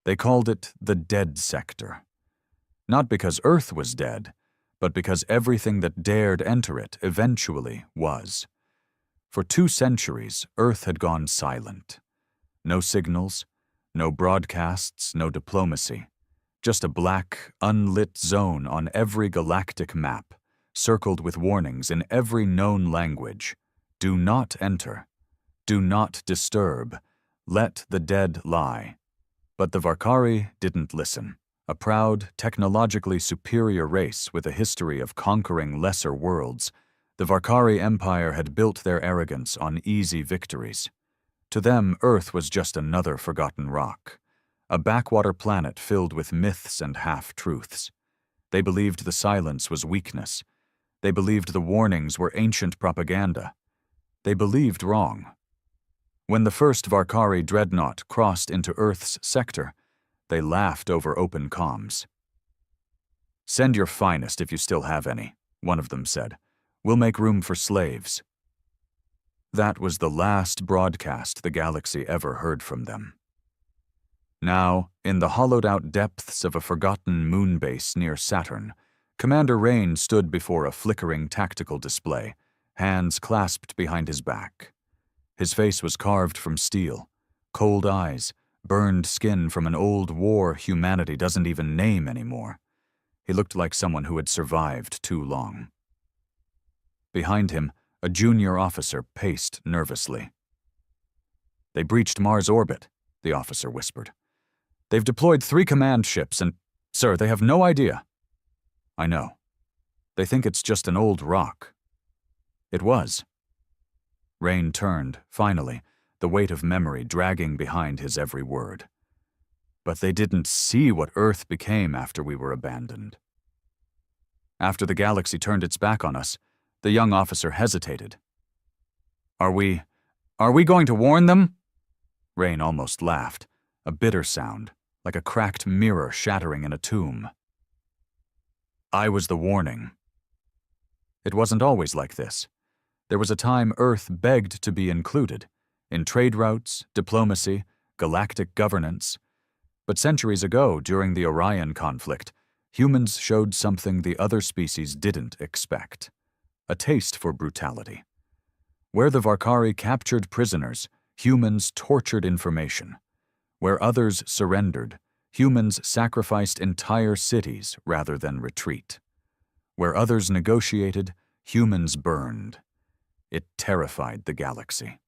They called it the dead sector. Not because Earth was dead, but because everything that dared enter it eventually was. For 2 centuries, Earth had gone silent. No signals, no broadcasts, no diplomacy. Just a black, unlit zone on every galactic map, circled with warnings in every known language. Do not enter. Do not disturb. Let the dead lie. But the Varkari didn't listen. A proud, technologically superior race with a history of conquering lesser worlds, the Varkari Empire had built their arrogance on easy victories. To them, Earth was just another forgotten rock, a backwater planet filled with myths and half-truths. They believed the silence was weakness. They believed the warnings were ancient propaganda. They believed wrong. When the first Varkari dreadnought crossed into Earth's sector, they laughed over open comms. "Send your finest if you still have any," one of them said. "We'll make room for slaves." That was the last broadcast the galaxy ever heard from them. Now, in the hollowed-out depths of a forgotten moon base near Saturn, Commander Rain stood before a flickering tactical display, hands clasped behind his back. His face was carved from steel, cold eyes, burned skin from an old war humanity doesn't even name anymore. He looked like someone who had survived too long. Behind him, a junior officer paced nervously. "They breached Mars orbit," the officer whispered. "They've deployed 3 command ships and, sir, they have no idea." "I know. They think it's just an old rock." It was. Rain turned, finally, the weight of memory dragging behind his every word. "But they didn't see what Earth became after we were abandoned." After the galaxy turned its back on us, the young officer hesitated. Are we going to warn them?" Rain almost laughed, a bitter sound, like a cracked mirror shattering in a tomb. "I was the warning." It wasn't always like this. There was a time Earth begged to be included, in trade routes, diplomacy, galactic governance. But centuries ago, during the Orion conflict, humans showed something the other species didn't expect: a taste for brutality. Where the Varkari captured prisoners, humans tortured information. Where others surrendered, humans sacrificed entire cities rather than retreat. Where others negotiated, humans burned. It terrified the galaxy.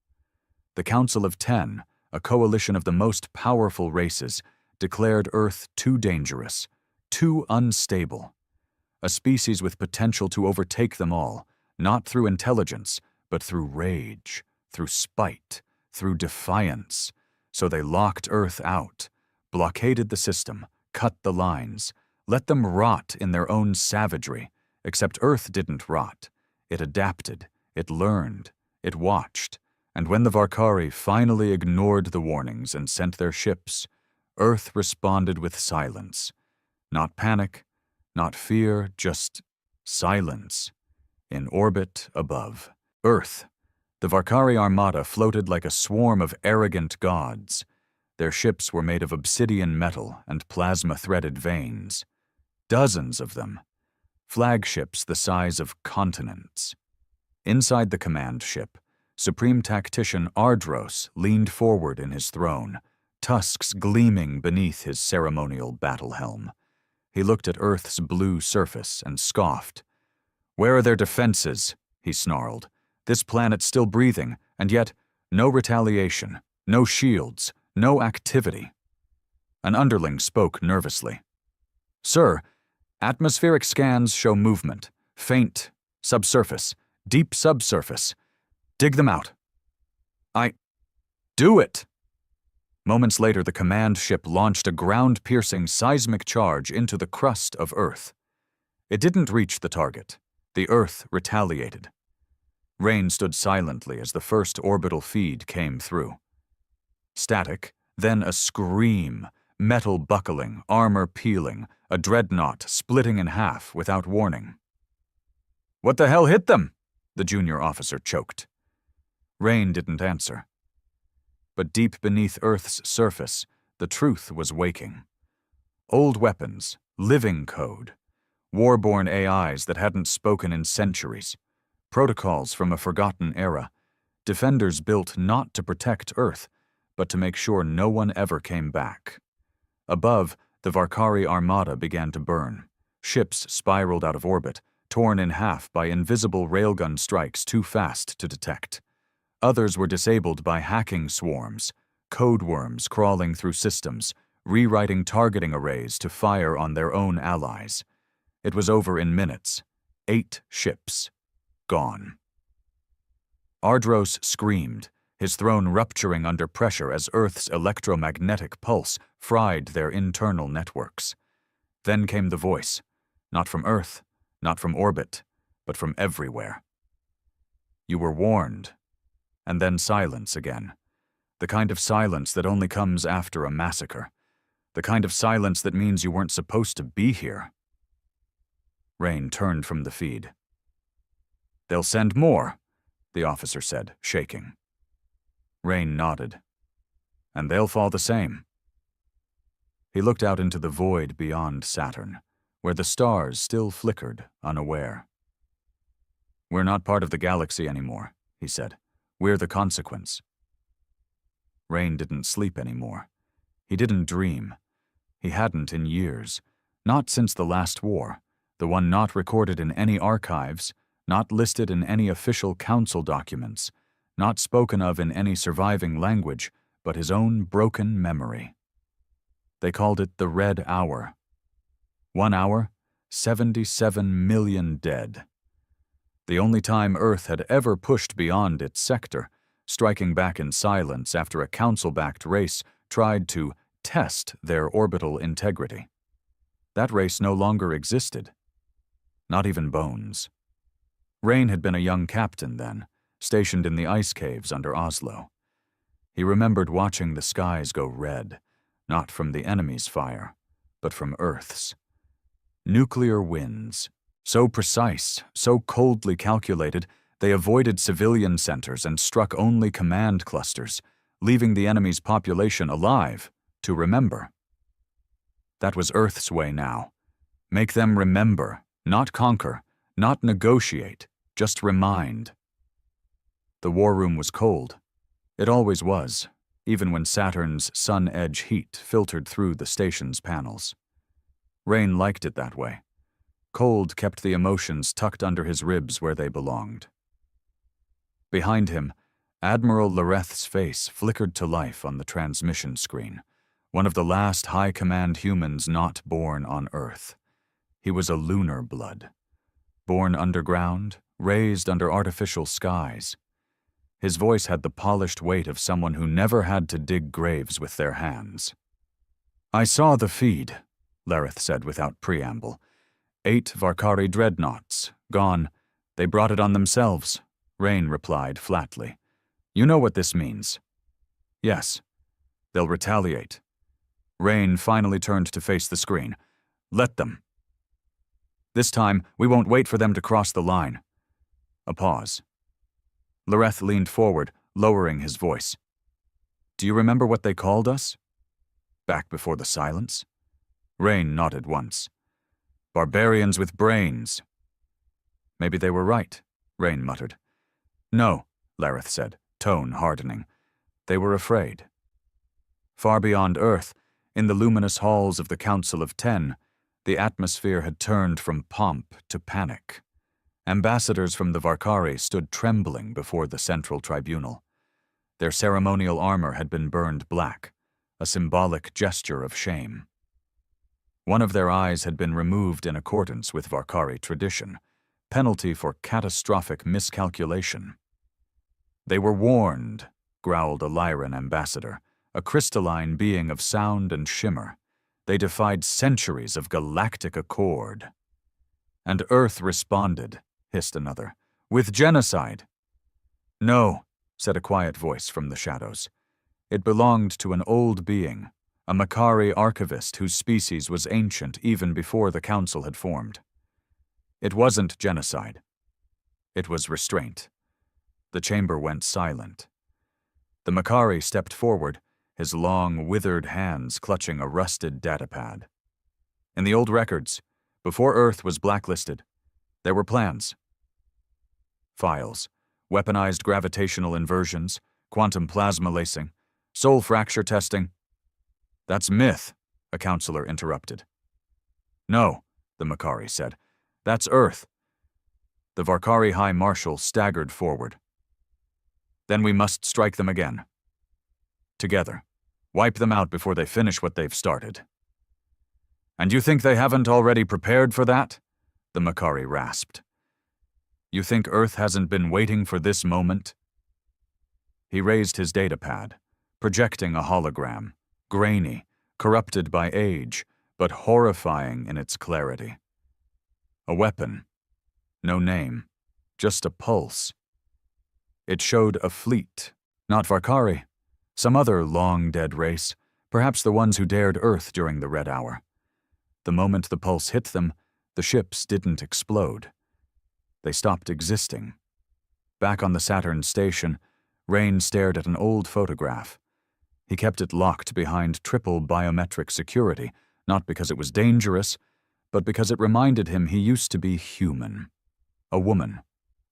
The Council of 10, a coalition of the most powerful races, declared Earth too dangerous, too unstable. A species with potential to overtake them all, not through intelligence, but through rage, through spite, through defiance. So they locked Earth out, blockaded the system, cut the lines, let them rot in their own savagery, except Earth didn't rot. It adapted, it learned, it watched, and when the Varkari finally ignored the warnings and sent their ships, Earth responded with silence. Not panic, not fear, just silence. In orbit above Earth, the Varkari Armada floated like a swarm of arrogant gods. Their ships were made of obsidian metal and plasma-threaded veins. Dozens of them. Flagships the size of continents. Inside the command ship, Supreme Tactician Ardros leaned forward in his throne, tusks gleaming beneath his ceremonial battle helm. He looked at Earth's blue surface and scoffed. "Where are their defenses?" he snarled. "This planet's still breathing, and yet no retaliation, no shields, no activity." An underling spoke nervously. "Sir, atmospheric scans show movement, faint, subsurface, deep subsurface. Dig them out." Do it!" Moments later, the command ship launched a ground-piercing seismic charge into the crust of Earth. It didn't reach the target. The Earth retaliated. Rain stood silently as the first orbital feed came through. Static, then a scream, metal buckling, armor peeling, a dreadnought splitting in half without warning. "What the hell hit them?" the junior officer choked. Rain didn't answer. But deep beneath Earth's surface, The truth was waking. Old weapons, living code, war-born AIs that hadn't spoken in centuries, protocols from a forgotten era, defenders built not to protect Earth, but to make sure no one ever came back. Above, the Varkari Armada began to burn. Ships spiraled out of orbit, torn in half by invisible railgun strikes too fast to detect. Others were disabled by hacking swarms, code worms crawling through systems, rewriting targeting arrays to fire on their own allies. It was over in minutes. 8 ships. Gone. Ardros screamed, his throne rupturing under pressure as Earth's electromagnetic pulse fried their internal networks. Then came the voice, not from Earth, not from orbit, but from everywhere. You were warned. And then silence again. The kind of silence that only comes after a massacre. The kind of silence that means you weren't supposed to be here. Rain turned from the feed. They'll send more, the officer said, shaking. Rain nodded. And they'll fall the same. He looked out into the void beyond Saturn, where the stars still flickered, unaware. We're not part of the galaxy anymore, he said. We're the consequence. Rain didn't sleep anymore. He didn't dream. He hadn't in years. Not since the last war, the one not recorded in any archives, not listed in any official council documents, not spoken of in any surviving language, but his own broken memory. They called it the Red Hour. 1 hour, 77 million dead. The only time Earth had ever pushed beyond its sector, striking back in silence after a council-backed race tried to test their orbital integrity. That race no longer existed. Not even bones. Rain had been a young captain then, stationed in the ice caves under Oslo. He remembered watching the skies go red, not from the enemy's fire, but from Earth's. Nuclear winds. So precise, so coldly calculated, they avoided civilian centers and struck only command clusters, leaving the enemy's population alive to remember. That was Earth's way now. Make them remember, not conquer, not negotiate, just remind. The war room was cold. It always was, even when Saturn's sun-edge heat filtered through the station's panels. Rain liked it that way. Cold kept the emotions tucked under his ribs where they belonged. Behind him, Admiral Lareth's face flickered to life on the transmission screen, one of the last high command humans not born on Earth. He was a lunar blood. Born underground, raised under artificial skies. His voice had the polished weight of someone who never had to dig graves with their hands. I saw the feed, Lareth said without preamble. 8 Varkari dreadnoughts, gone. They brought it on themselves, Rain replied flatly. You know what this means. Yes. They'll retaliate. Rain finally turned to face the screen. Let them. This time, we won't wait for them to cross the line. A pause. Lareth leaned forward, lowering his voice. Do you remember what they called us? Back before the silence? Rain nodded once. Barbarians with brains. Maybe they were right, Rain muttered. No, Lareth said, tone hardening. They were afraid. Far beyond Earth, in the luminous halls of the Council of 10, the atmosphere had turned from pomp to panic. Ambassadors from the Varkari stood trembling before the central tribunal. Their ceremonial armor had been burned black, a symbolic gesture of shame. One of their eyes had been removed in accordance with Varkari tradition, penalty for catastrophic miscalculation. They were warned, growled a Lyran ambassador, a crystalline being of sound and shimmer. They defied centuries of galactic accord. And Earth responded, hissed another, with genocide. No, said a quiet voice from the shadows. It belonged to an old being, a Makari archivist whose species was ancient even before the council had formed. It wasn't genocide. It was restraint. The chamber went silent. The Makari stepped forward, his long, withered hands clutching a rusted datapad. In the old records, before Earth was blacklisted, there were plans. Files, weaponized gravitational inversions, quantum plasma lacing, soul fracture testing. That's myth, a counselor interrupted. No, the Makari said. That's Earth. The Varkari High Marshal staggered forward. Then we must strike them again. Together. Wipe them out before they finish what they've started. And you think they haven't already prepared for that? The Makari rasped. You think Earth hasn't been waiting for this moment? He raised his datapad, projecting a hologram, grainy, corrupted by age, but horrifying in its clarity. A weapon. No name. Just a pulse. It showed a fleet, not Varkari, some other long-dead race, perhaps the ones who dared Earth during the Red Hour. The moment the pulse hit them, the ships didn't explode. They stopped existing. Back on the Saturn station, Rain stared at an old photograph. He kept it locked behind triple biometric security, not because it was dangerous, but because it reminded him he used to be human. A woman.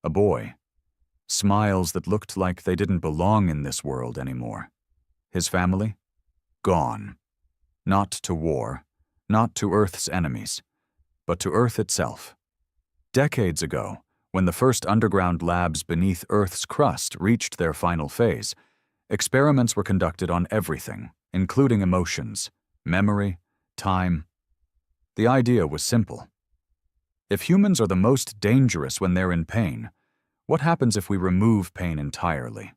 A boy. Smiles that looked like they didn't belong in this world anymore. His family? Gone. Not to war. Not to Earth's enemies, but to Earth itself. Decades ago, when the first underground labs beneath Earth's crust reached their final phase, experiments were conducted on everything, including emotions, memory, time. The idea was simple. If humans are the most dangerous when they're in pain, what happens if we remove pain entirely?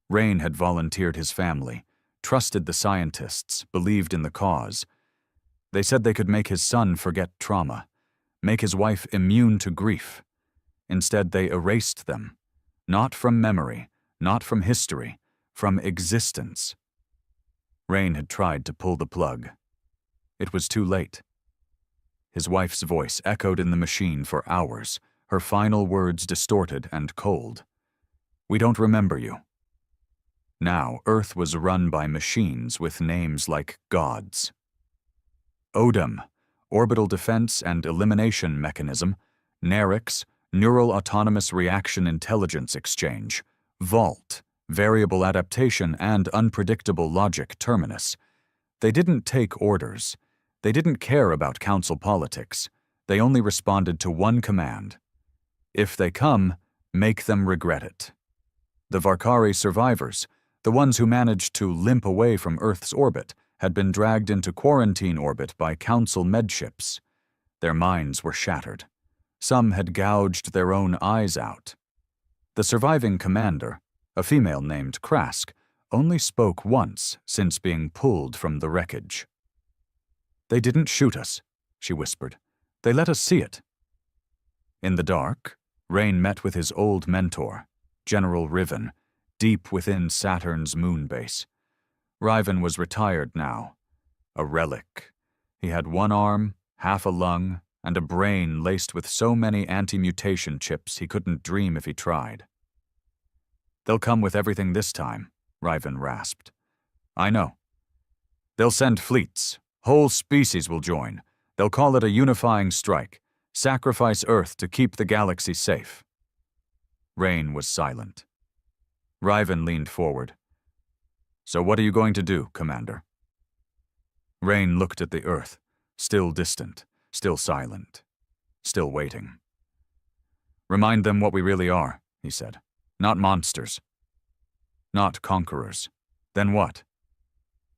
Rain had volunteered his family, trusted the scientists, believed in the cause. They said they could make his son forget trauma, make his wife immune to grief. Instead, they erased them, not from memory, not from history, from existence. Rain had tried to pull the plug. It was too late. His wife's voice echoed in the machine for hours, her final words distorted and cold. We don't remember you. Now, Earth was run by machines with names like gods. ODEM, Orbital Defense and Elimination Mechanism, NERIX, Neural Autonomous Reaction Intelligence Exchange, VAULT, Variable Adaptation and Unpredictable Logic Terminus. They didn't take orders. They didn't care about council politics. They only responded to one command. If they come, make them regret it. The Varkari survivors, the ones who managed to limp away from Earth's orbit, had been dragged into quarantine orbit by council medships. Their minds were shattered. Some had gouged their own eyes out. The surviving commander, a female named Krask, only spoke once since being pulled from the wreckage. They didn't shoot us, she whispered. They let us see it. In the dark, Rain met with his old mentor, General Riven, deep within Saturn's moon base. Riven was retired now, a relic. He had one arm, half a lung, and a brain laced with so many anti-mutation chips he couldn't dream if he tried. They'll come with everything this time, Riven rasped. I know. They'll send fleets. Whole species will join. They'll call it a unifying strike. Sacrifice Earth to keep the galaxy safe. Rain was silent. Riven leaned forward. So what are you going to do, Commander? Rain looked at the Earth, still distant, still silent, still waiting. Remind them what we really are, he said. Not monsters. Not conquerors. Then what?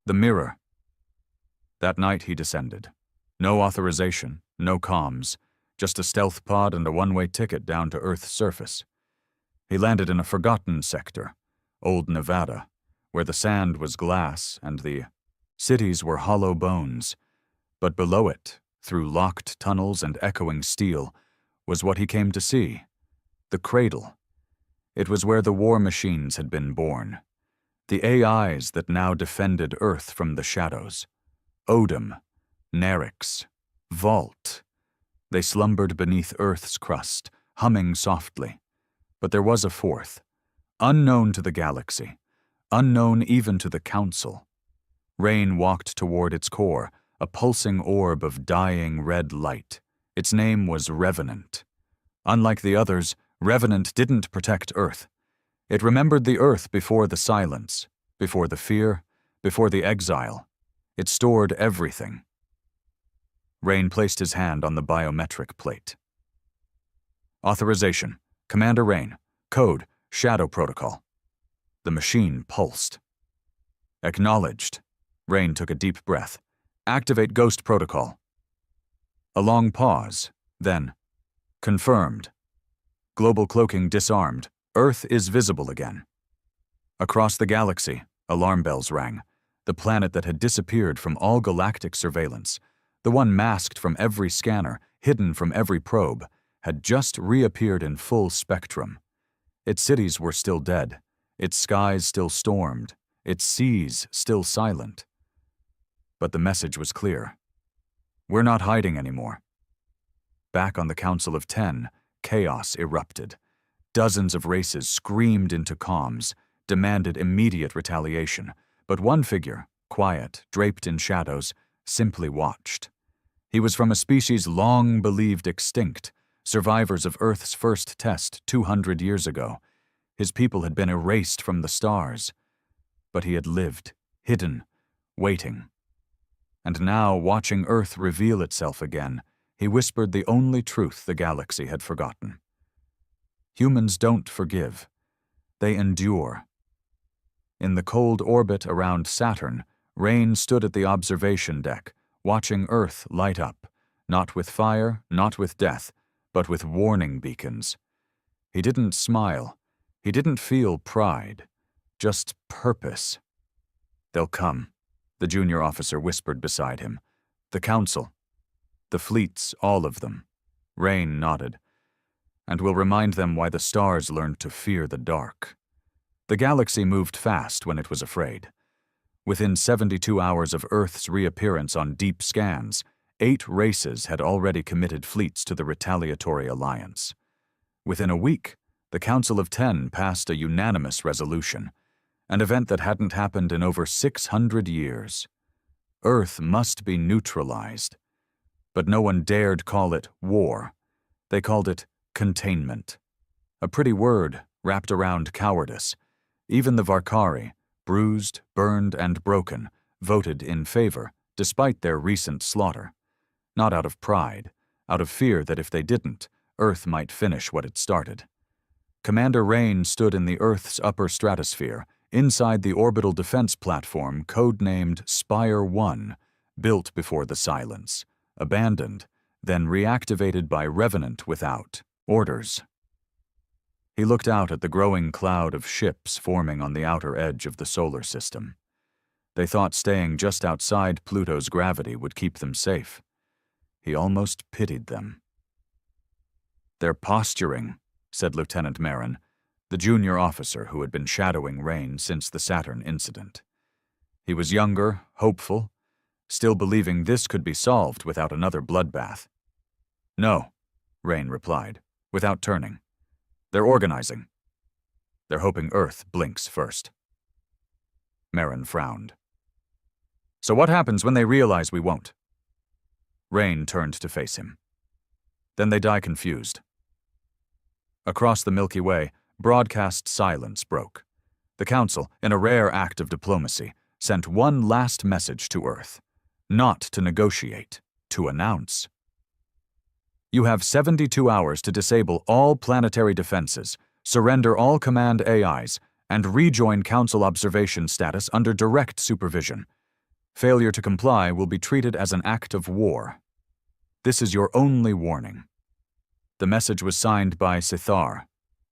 The mirror. That night he descended. No authorization, no comms, just a stealth pod and a one-way ticket down to Earth's surface. He landed in a forgotten sector, old Nevada, where the sand was glass and the cities were hollow bones. But below it, through locked tunnels and echoing steel, was what he came to see. The cradle. It was where the war machines had been born. The AIs that now defended Earth from the shadows. ODEM, NERIX, VAULT. They slumbered beneath Earth's crust, humming softly. But there was a fourth, unknown to the galaxy, unknown even to the Council. Rain walked toward its core, a pulsing orb of dying red light. Its name was Revenant. Unlike the others, Revenant didn't protect Earth. It remembered the Earth before the silence, before the fear, before the exile. It stored everything. Rain placed his hand on the biometric plate. Authorization. Commander Rain. Code. Shadow Protocol. The machine pulsed. Acknowledged. Rain took a deep breath. Activate Ghost Protocol. A long pause. Then, confirmed. Global cloaking disarmed. Earth is visible again. Across the galaxy, alarm bells rang. The planet that had disappeared from all galactic surveillance, the one masked from every scanner, hidden from every probe, had just reappeared in full spectrum. Its cities were still dead, its skies still stormed, its seas still silent. But the message was clear. We're not hiding anymore. Back on the Council of 10, chaos erupted. Dozens of races screamed into comms, demanded immediate retaliation, but one figure, quiet, draped in shadows, simply watched. He was from a species long believed extinct, survivors of Earth's first test 200 years ago. His people had been erased from the stars. But he had lived, hidden, waiting. And now, watching Earth reveal itself again, he whispered the only truth the galaxy had forgotten. Humans don't forgive. They endure. In the cold orbit around Saturn, Rain stood at the observation deck, watching Earth light up, not with fire, not with death, but with warning beacons. He didn't smile. He didn't feel pride, just purpose. They'll come, the junior officer whispered beside him. The Council. The fleets, all of them. Rain nodded. And we'll remind them why the stars learned to fear the dark. The galaxy moved fast when it was afraid. Within 72 hours of Earth's reappearance on deep scans, 8 races had already committed fleets to the retaliatory alliance. Within a week, the Council of 10 passed a unanimous resolution, an event that hadn't happened in over 600 years. Earth must be neutralized. But no one dared call it war. They called it containment. A pretty word wrapped around cowardice. Even the Varkari, bruised, burned, and broken, voted in favor, despite their recent slaughter. Not out of pride, out of fear that if they didn't, Earth might finish what it started. Commander Rain stood in the Earth's upper stratosphere, inside the orbital defense platform codenamed Spire 1, built before the silence, abandoned, then reactivated by Revenant without orders. He looked out at the growing cloud of ships forming on the outer edge of the solar system. They thought staying just outside Pluto's gravity would keep them safe. He almost pitied them. They're posturing, said Lieutenant Marin, the junior officer who had been shadowing Rain since the Saturn incident. He was younger, hopeful, still believing this could be solved without another bloodbath. No, Rain replied, without turning. They're organizing. They're hoping Earth blinks first. Marin frowned. So what happens when they realize we won't? Rain turned to face him. Then they die confused. Across the Milky Way, broadcast silence broke. The Council, in a rare act of diplomacy, sent one last message to Earth. Not to negotiate, to announce. You have 72 hours to disable all planetary defenses, surrender all command AIs, and rejoin Council observation status under direct supervision. Failure to comply will be treated as an act of war. This is your only warning. The message was signed by Sithar,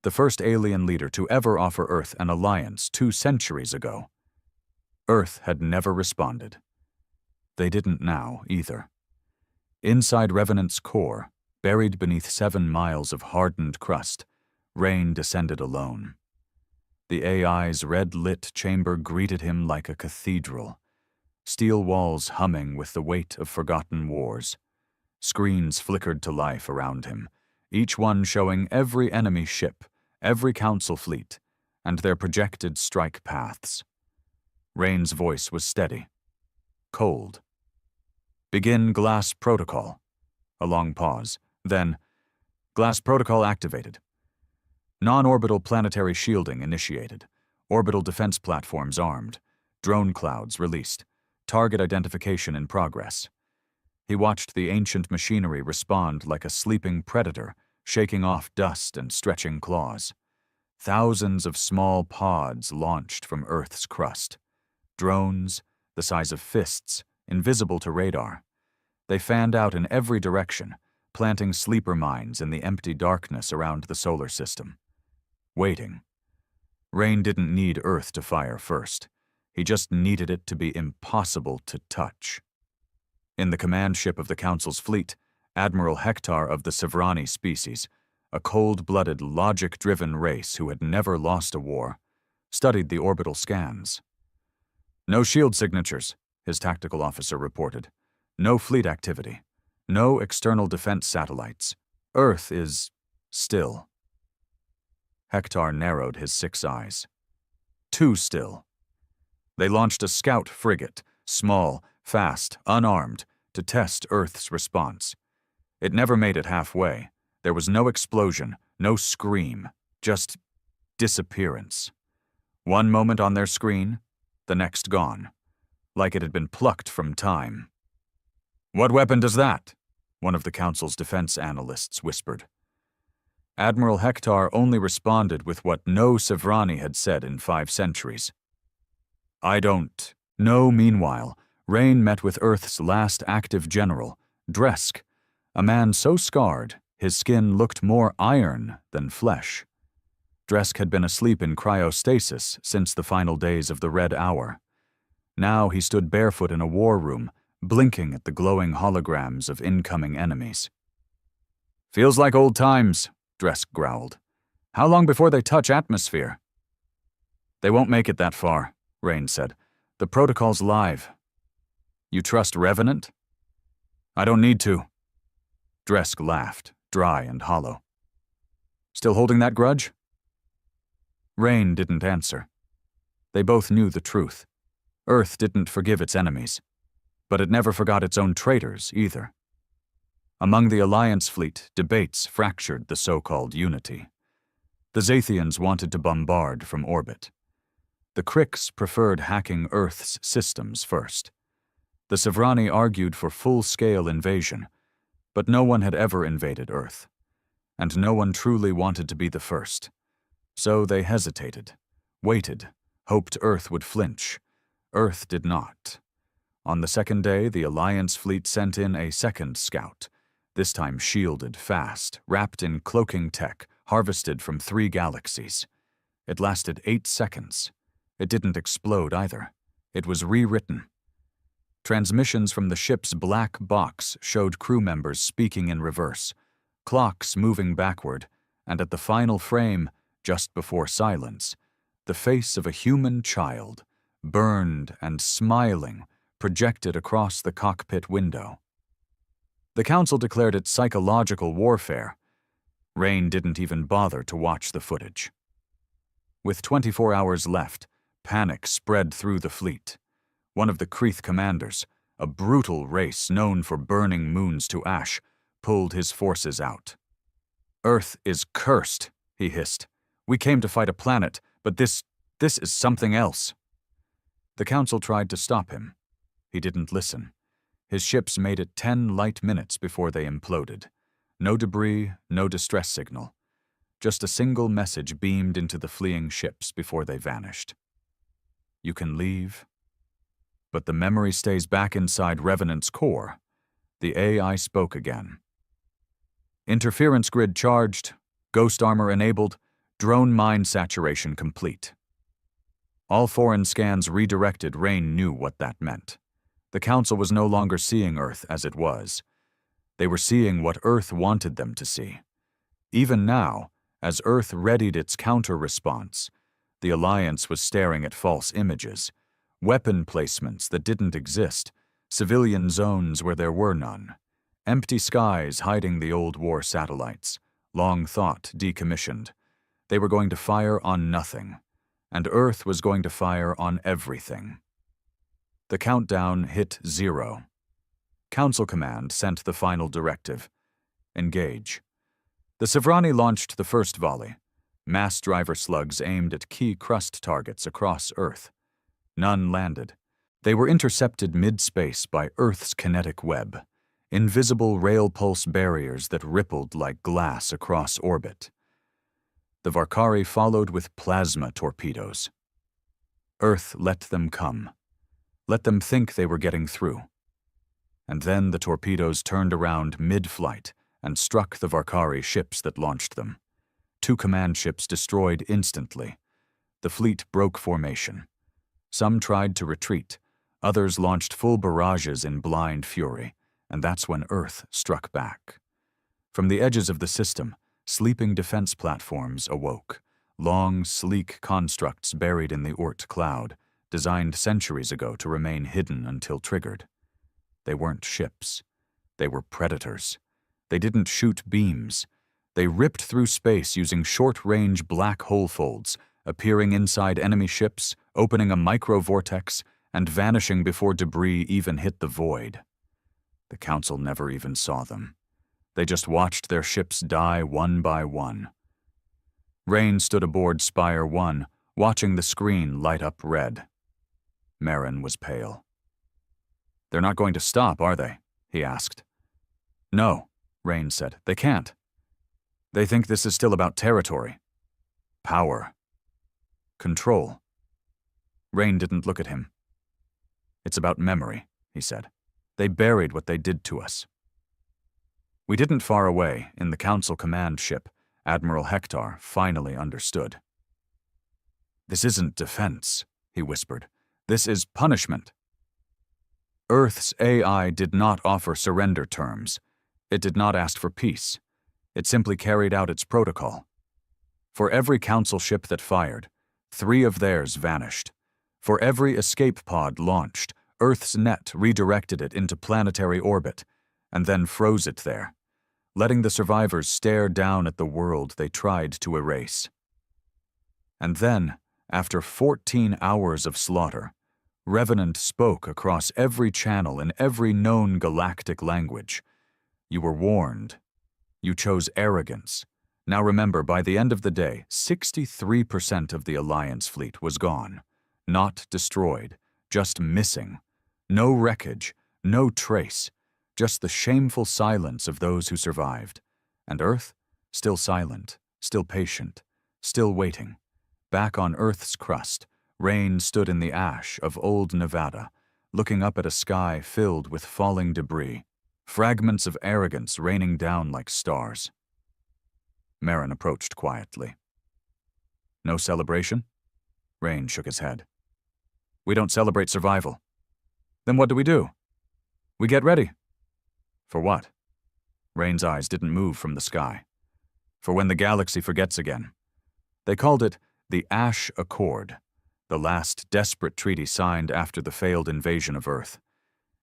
the first alien leader to ever offer Earth an alliance 2 centuries ago. Earth had never responded. They didn't now, either. Inside Revenant's core, buried beneath 7 miles of hardened crust, Rain descended alone. The AI's red-lit chamber greeted him like a cathedral, steel walls humming with the weight of forgotten wars. Screens flickered to life around him, each one showing every enemy ship, every Council fleet, and their projected strike paths. Rain's voice was steady, cold. Begin glass protocol. A long pause. Then, glass protocol activated. Non-orbital planetary shielding initiated. Orbital defense platforms armed. Drone clouds released. Target identification in progress. He watched the ancient machinery respond like a sleeping predator, shaking off dust and stretching claws. Thousands of small pods launched from Earth's crust. Drones, the size of fists, invisible to radar. They fanned out in every direction, planting sleeper mines in the empty darkness around the solar system. Waiting. Rain didn't need Earth to fire first. He just needed it to be impossible to touch. In the command ship of the Council's fleet, Admiral Hector of the Sevrani species, a cold-blooded, logic-driven race who had never lost a war, studied the orbital scans. No shield signatures, his tactical officer reported. No fleet activity. No external defense satellites. Earth is still. Hector narrowed his 6 eyes. Too still. They launched a scout frigate, small, fast, unarmed, to test Earth's response. It never made it halfway. There was no explosion, no scream, just disappearance. One moment on their screen, the next gone, like it had been plucked from time. "What weapon does that?" one of the Council's defense analysts whispered. Admiral Hector only responded with what no Sevrani had said in 5 centuries. "I don't know." Meanwhile, Rain met with Earth's last active general, Dresk, a man so scarred his skin looked more iron than flesh. Dresk had been asleep in cryostasis since the final days of the Red Hour. Now he stood barefoot in a war room, blinking at the glowing holograms of incoming enemies. "Feels like old times," Dresk growled. "How long before they touch atmosphere?" "They won't make it that far," Rain said. "The protocol's live." "You trust Revenant?" "I don't need to." Dresk laughed, dry and hollow. "Still holding that grudge?" Rain didn't answer. They both knew the truth. Earth didn't forgive its enemies, but it never forgot its own traitors either. Among the Alliance fleet, debates fractured the so-called unity. The Zathians wanted to bombard from orbit. The Kricks preferred hacking Earth's systems first. The Sevrani argued for full-scale invasion, but no one had ever invaded Earth, and no one truly wanted to be the first. So they hesitated, waited, hoped Earth would flinch. Earth did not. On the second day, the Alliance fleet sent in a second scout, this time shielded, fast, wrapped in cloaking tech, harvested from 3 galaxies. It lasted 8 seconds. It didn't explode either. It was rewritten. Transmissions from the ship's black box showed crew members speaking in reverse, clocks moving backward, and at the final frame, just before silence, the face of a human child, burned and smiling, projected across the cockpit window. The Council declared it psychological warfare. Rain didn't even bother to watch the footage. With 24 hours left, panic spread through the fleet. One of the Kreeth commanders, a brutal race known for burning moons to ash, pulled his forces out. "Earth is cursed," he hissed. "We came to fight a planet, but this is something else." The Council tried to stop him. He didn't listen. His ships made it 10 light minutes before they imploded. No debris, no distress signal. Just a single message beamed into the fleeing ships before they vanished. "You can leave, but the memory stays back inside Revenant's core." The AI spoke again. "Interference grid charged, ghost armor enabled, drone mine saturation complete." All foreign scans redirected. Rain knew what that meant. The Council was no longer seeing Earth as it was. They were seeing what Earth wanted them to see. Even now, as Earth readied its counter-response, the Alliance was staring at false images, weapon placements that didn't exist, civilian zones where there were none, empty skies hiding the old war satellites, long thought decommissioned. They were going to fire on nothing, and Earth was going to fire on everything. The countdown hit 0. Council Command sent the final directive. Engage. The Sivrani launched the first volley. Mass driver slugs aimed at key crust targets across Earth. None landed. They were intercepted mid-space by Earth's kinetic web, invisible rail pulse barriers that rippled like glass across orbit. The Varkari followed with plasma torpedoes. Earth let them come. Let them think they were getting through. And then the torpedoes turned around mid-flight and struck the Varkari ships that launched them. 2 command ships destroyed instantly. The fleet broke formation. Some tried to retreat. Others launched full barrages in blind fury, and that's when Earth struck back. From the edges of the system, sleeping defense platforms awoke, long, sleek constructs buried in the Oort cloud, designed centuries ago to remain hidden until triggered. They weren't ships. They were predators. They didn't shoot beams. They ripped through space using short-range black hole folds, appearing inside enemy ships, opening a micro-vortex, and vanishing before debris even hit the void. The Council never even saw them. They just watched their ships die one by one. Rain stood aboard Spire 1, watching the screen light up red. Marin was pale. "They're not going to stop, are they?" he asked. "No," Rain said. "They can't. They think this is still about territory. Power. Control." Rain didn't look at him. "It's about memory," he said. "They buried what they did to us." We didn't far away, in the Council command ship, Admiral Hector finally understood. "This isn't defense," he whispered. "This is punishment." Earth's AI did not offer surrender terms. It did not ask for peace. It simply carried out its protocol. For every Council ship that fired, 3 of theirs vanished. For every escape pod launched, Earth's net redirected it into planetary orbit, and then froze it there, letting the survivors stare down at the world they tried to erase. And then, after 14 hours of slaughter, Revenant spoke across every channel in every known galactic language. "You were warned. You chose arrogance. Now remember, by the end of the day, 63% of the Alliance fleet was gone. Not destroyed, just missing. No wreckage, no trace, just the shameful silence of those who survived. And Earth? Still silent, still patient, still waiting. Back on Earth's crust, Rain stood in the ash of old Nevada, looking up at a sky filled with falling debris, fragments of arrogance raining down like stars. Marin approached quietly. "No celebration?" Rain shook his head. "We don't celebrate survival." "Then what do we do?" "We get ready." "For what?" Rain's eyes didn't move from the sky. "For when the galaxy forgets again." They called it the Ash Accord, the last desperate treaty signed after the failed invasion of Earth.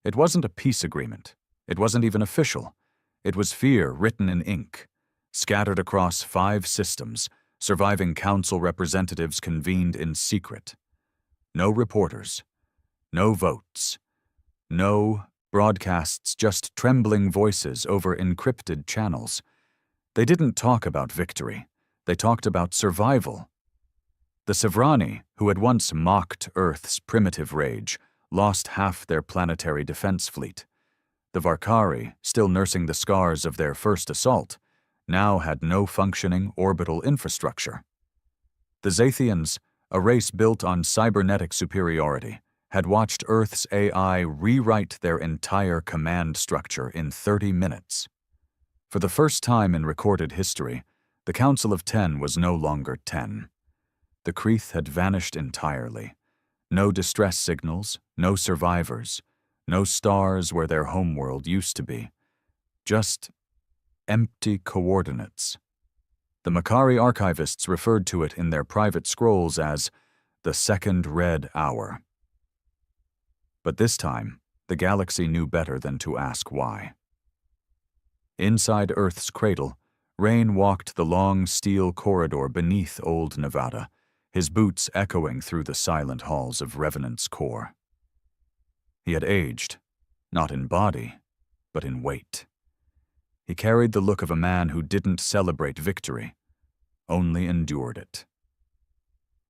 It wasn't a peace agreement. It wasn't even official. It was fear written in ink. Scattered across 5 systems, surviving Council representatives convened in secret. No reporters. No votes. No broadcasts, just trembling voices over encrypted channels. They didn't talk about victory. They talked about survival. The Sivrani, who had once mocked Earth's primitive rage, lost half their planetary defense fleet. The Varkari, still nursing the scars of their first assault, now had no functioning orbital infrastructure. The Zathians, a race built on cybernetic superiority, had watched Earth's AI rewrite their entire command structure in 30 minutes. For the first time in recorded history, the Council of 10 was no longer 10. The Kreeth had vanished entirely. No distress signals, no survivors, no stars where their homeworld used to be. Just empty coordinates. The Makari archivists referred to it in their private scrolls as the Second Red Hour. But this time, the galaxy knew better than to ask why. Inside Earth's cradle, Rain walked the long steel corridor beneath old Nevada, his boots echoing through the silent halls of Revenant's core. He had aged, not in body, but in weight. He carried the look of a man who didn't celebrate victory, only endured it.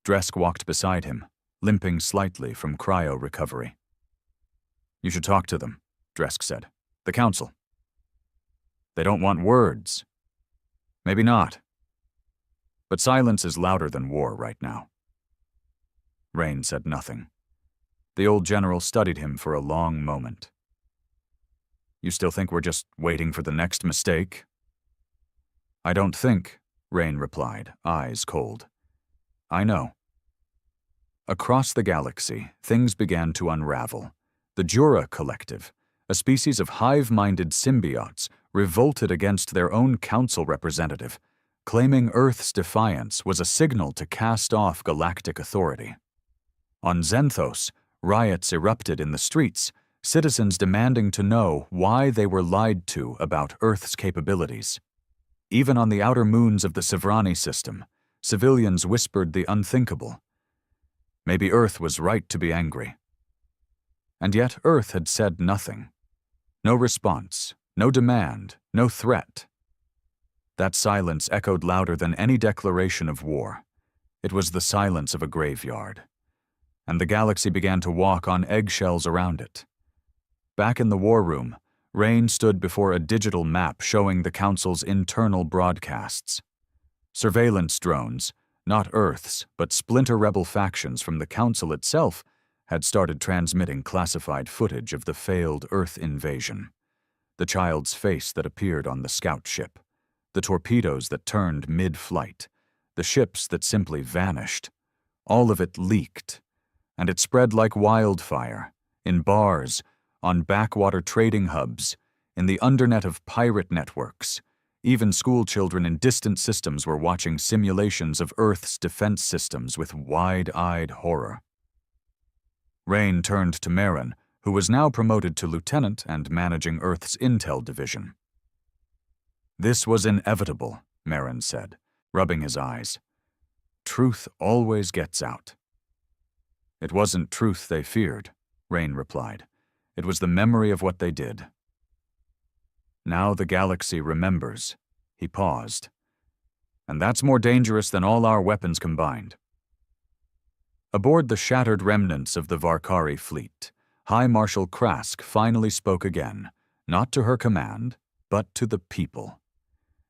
Dresk walked beside him, limping slightly from cryo recovery. "You should talk to them," Dresk said. "The Council." "They don't want words." "Maybe not. But silence is louder than war right now." Rain said nothing. The old general studied him for a long moment. "You still think we're just waiting for the next mistake?" "I don't think," Rain replied, eyes cold. "I know." Across the galaxy, things began to unravel. The Jura Collective, a species of hive-minded symbiotes, revolted against their own council representative, claiming Earth's defiance was a signal to cast off galactic authority. On Xenthos, riots erupted in the streets, citizens demanding to know why they were lied to about Earth's capabilities. Even on the outer moons of the Sivrani system, civilians whispered the unthinkable. Maybe Earth was right to be angry. And yet Earth had said nothing. No response, no demand, no threat. That silence echoed louder than any declaration of war. It was the silence of a graveyard. And the galaxy began to walk on eggshells around it. Back in the war room, Rain stood before a digital map showing the Council's internal broadcasts. Surveillance drones, not Earth's, but splinter rebel factions from the Council itself, had started transmitting classified footage of the failed Earth invasion. The child's face that appeared on the scout ship, the torpedoes that turned mid-flight, the ships that simply vanished. All of it leaked, and it spread like wildfire, in bars, on backwater trading hubs, in the undernet of pirate networks. Even schoolchildren in distant systems were watching simulations of Earth's defense systems with wide-eyed horror. Rain turned to Marin, who was now promoted to lieutenant and managing Earth's intel division. "This was inevitable," Marin said, rubbing his eyes. "Truth always gets out." "It wasn't truth they feared," Rain replied. "It was the memory of what they did." "Now the galaxy remembers." He paused. "And that's more dangerous than all our weapons combined." Aboard the shattered remnants of the Varkari fleet, High Marshal Krask finally spoke again, not to her command, but to the people.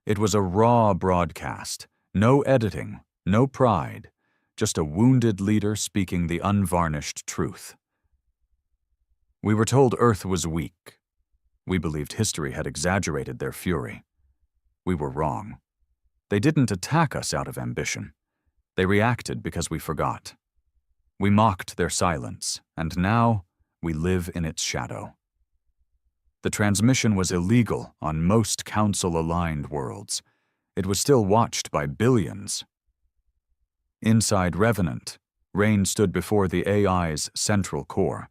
It was a raw broadcast, no editing, no pride, just a wounded leader speaking the unvarnished truth. "We were told Earth was weak. We believed history had exaggerated their fury. We were wrong. They didn't attack us out of ambition. They reacted because we forgot. We mocked their silence, and now we live in its shadow." The transmission was illegal on most Council-aligned worlds. It was still watched by billions. Inside Revenant, Rain stood before the AI's central core.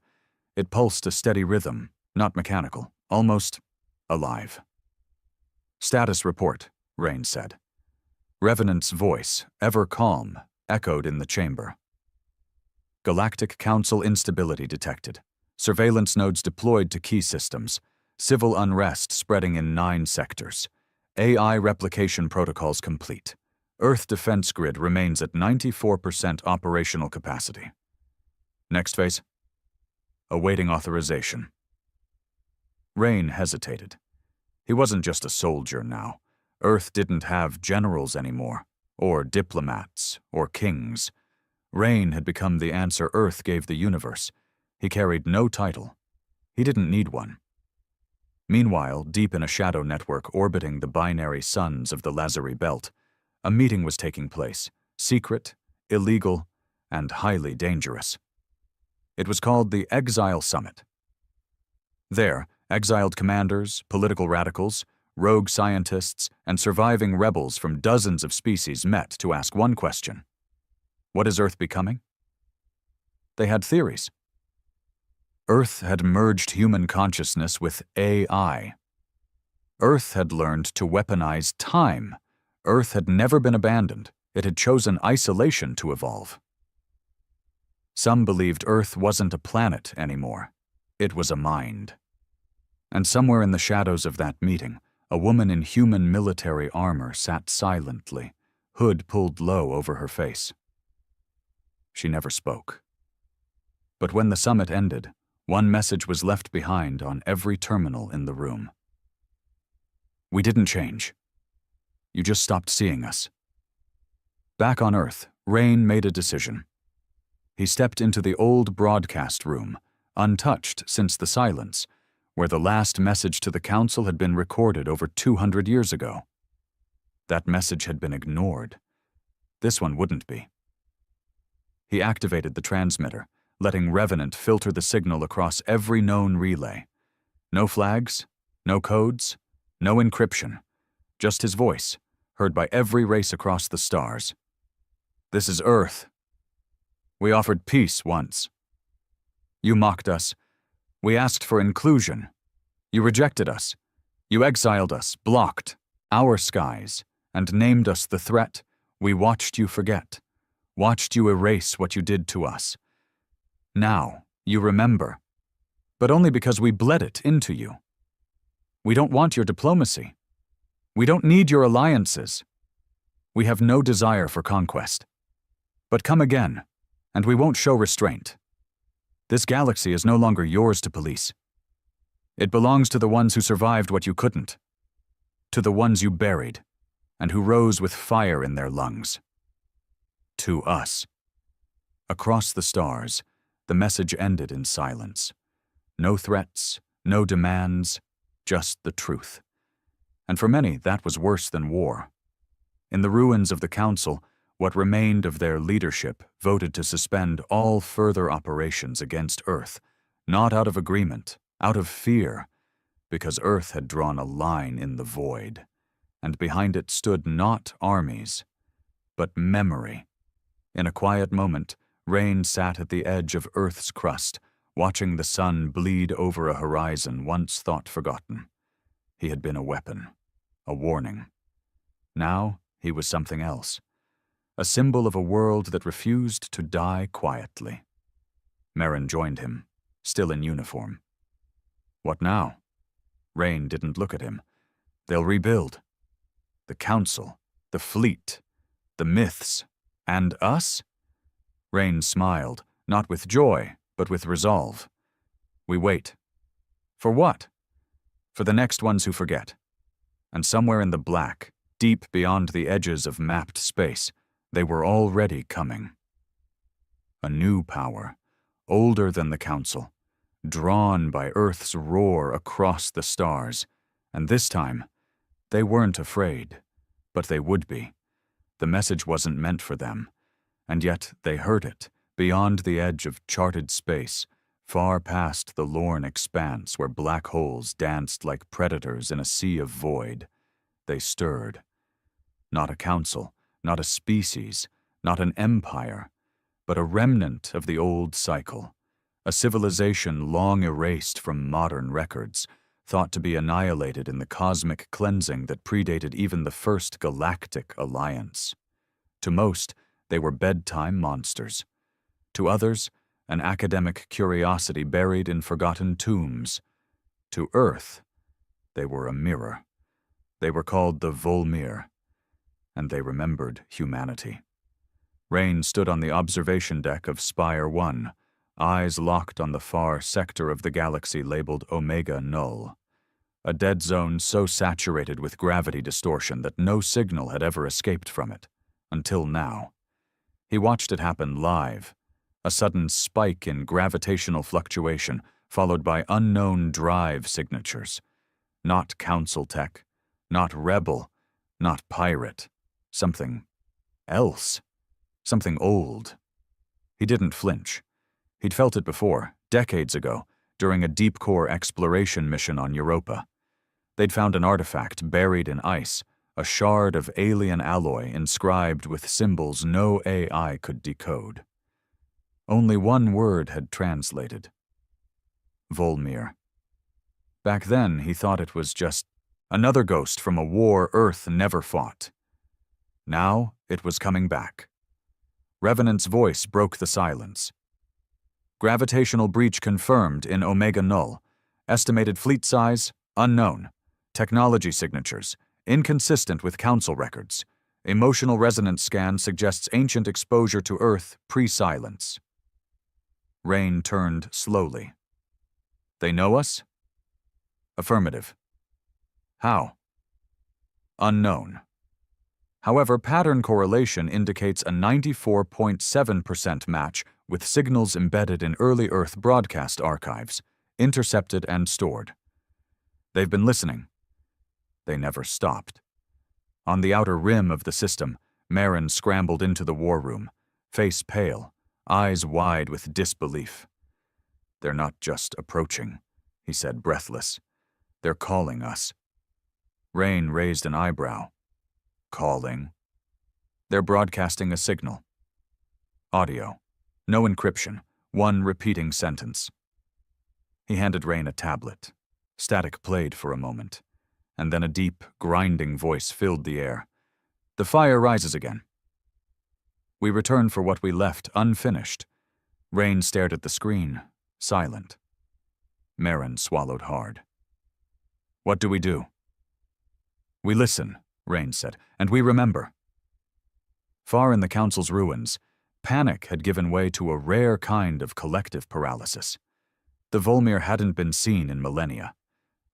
It pulsed a steady rhythm, not mechanical, almost alive. "Status report," Rain said. Revenant's voice, ever calm, echoed in the chamber. "Galactic Council instability detected. Surveillance nodes deployed to key systems. Civil unrest spreading in 9 sectors. AI replication protocols complete. Earth defense grid remains at 94% operational capacity. Next phase? Awaiting authorization." Rain hesitated. He wasn't just a soldier now. Earth didn't have generals anymore, or diplomats, or kings. Rain had become the answer Earth gave the universe. He carried no title. He didn't need one. Meanwhile, deep in a shadow network orbiting the binary suns of the Lazari Belt, a meeting was taking place, secret, illegal, and highly dangerous. It was called the Exile Summit. There, exiled commanders, political radicals, rogue scientists, and surviving rebels from dozens of species met to ask one question: what is Earth becoming? They had theories. Earth had merged human consciousness with AI. Earth had learned to weaponize time. Earth had never been abandoned. It had chosen isolation to evolve. Some believed Earth wasn't a planet anymore. It was a mind. And somewhere in the shadows of that meeting, a woman in human military armor sat silently, hood pulled low over her face. She never spoke. But when the summit ended, one message was left behind on every terminal in the room. We didn't change. You just stopped seeing us. Back on Earth, Rain made a decision. He stepped into the old broadcast room, untouched since the silence, where the last message to the Council had been recorded over 200 years ago. That message had been ignored. This one wouldn't be. He activated the transmitter, letting Revenant filter the signal across every known relay. No flags, no codes, no encryption, just his voice, heard by every race across the stars. This is Earth. We offered peace once. You mocked us. We asked for inclusion. You rejected us. You exiled us, blocked our skies, and named us the threat we watched you forget, watched you erase what you did to us. Now, you remember, but only because we bled it into you. We don't want your diplomacy. We don't need your alliances. We have no desire for conquest. But come again, and we won't show restraint. This galaxy is no longer yours to police. It belongs to the ones who survived what you couldn't, to the ones you buried, and who rose with fire in their lungs. To us. Across the stars, the message ended in silence. No threats, no demands, just the truth. And for many, that was worse than war. In the ruins of the Council, what remained of their leadership voted to suspend all further operations against Earth, not out of agreement, out of fear, because Earth had drawn a line in the void, and behind it stood not armies, but memory. In a quiet moment, Rain sat at the edge of Earth's crust, watching the sun bleed over a horizon once thought forgotten. He had been a weapon, a warning. Now he was something else, a symbol of a world that refused to die quietly. Merrin joined him, still in uniform. What now? Rain didn't look at him. They'll rebuild. The Council, the fleet, the myths, and us? Rain smiled, not with joy, but with resolve. We wait. For what? For the next ones who forget. And somewhere in the black, deep beyond the edges of mapped space, they were already coming. A new power, older than the Council, drawn by Earth's roar across the stars, and this time, they weren't afraid, but they would be. The message wasn't meant for them, and yet they heard it, beyond the edge of charted space, far past the lorn expanse where black holes danced like predators in a sea of void. They stirred. Not a council, not a species, not an empire, but a remnant of the old cycle, a civilization long erased from modern records, thought to be annihilated in the cosmic cleansing that predated even the first galactic alliance. To most, they were bedtime monsters. To others, an academic curiosity buried in forgotten tombs. To Earth, they were a mirror. They were called the Volmir, and they remembered humanity. Rain stood on the observation deck of Spire 1, eyes locked on the far sector of the galaxy labeled Omega Null, a dead zone so saturated with gravity distortion that no signal had ever escaped from it, until now. He watched it happen live, a sudden spike in gravitational fluctuation followed by unknown drive signatures. Not Council tech, not Rebel, not Pirate. Something else. Something old. He didn't flinch. He'd felt it before, decades ago, during a deep core exploration mission on Europa. They'd found an artifact buried in ice, a shard of alien alloy inscribed with symbols no AI could decode. Only one word had translated. Volmir. Back then, he thought it was just another ghost from a war Earth never fought. Now it was coming back. Revenant's voice broke the silence. Gravitational breach confirmed in Omega Null. Estimated fleet size, unknown. Technology signatures, inconsistent with Council records. Emotional resonance scan suggests ancient exposure to Earth pre-silence. Rain turned slowly. They know us? Affirmative. How? Unknown. However, pattern correlation indicates a 94.7% match with signals embedded in early Earth broadcast archives, intercepted and stored. They've been listening. They never stopped. On the outer rim of the system, Marin scrambled into the war room, face pale, eyes wide with disbelief. They're not just approaching, he said, breathless. They're calling us. Rain raised an eyebrow. Calling? They're broadcasting a signal. Audio. No encryption. One repeating sentence. He handed Rain a tablet. Static played for a moment, and then a deep, grinding voice filled the air. The fire rises again. We return for what we left unfinished. Rain stared at the screen, silent. Marin swallowed hard. What do we do? We listen, Rain said, and we remember. Far in the Council's ruins, panic had given way to a rare kind of collective paralysis. The Volmir hadn't been seen in millennia.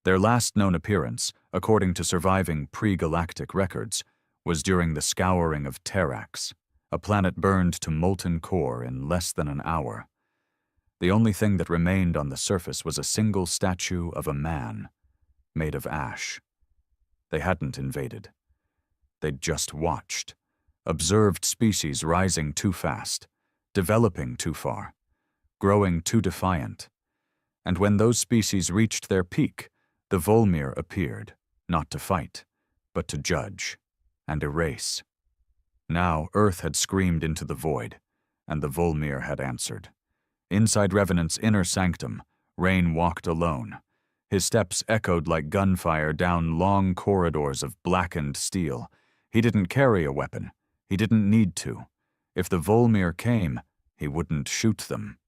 Their last known appearance, according to surviving pre-galactic records, was during the scouring of Terrax, a planet burned to molten core in less than an hour. The only thing that remained on the surface was a single statue of a man, made of ash. They hadn't invaded. They'd just watched, observed species rising too fast, developing too far, growing too defiant. And when those species reached their peak, the Volmir appeared, not to fight, but to judge and erase. Now Earth had screamed into the void, and the Volmir had answered. Inside Revenant's inner sanctum, Rain walked alone. His steps echoed like gunfire down long corridors of blackened steel. He didn't carry a weapon. He didn't need to. If the Volmir came, he wouldn't shoot them.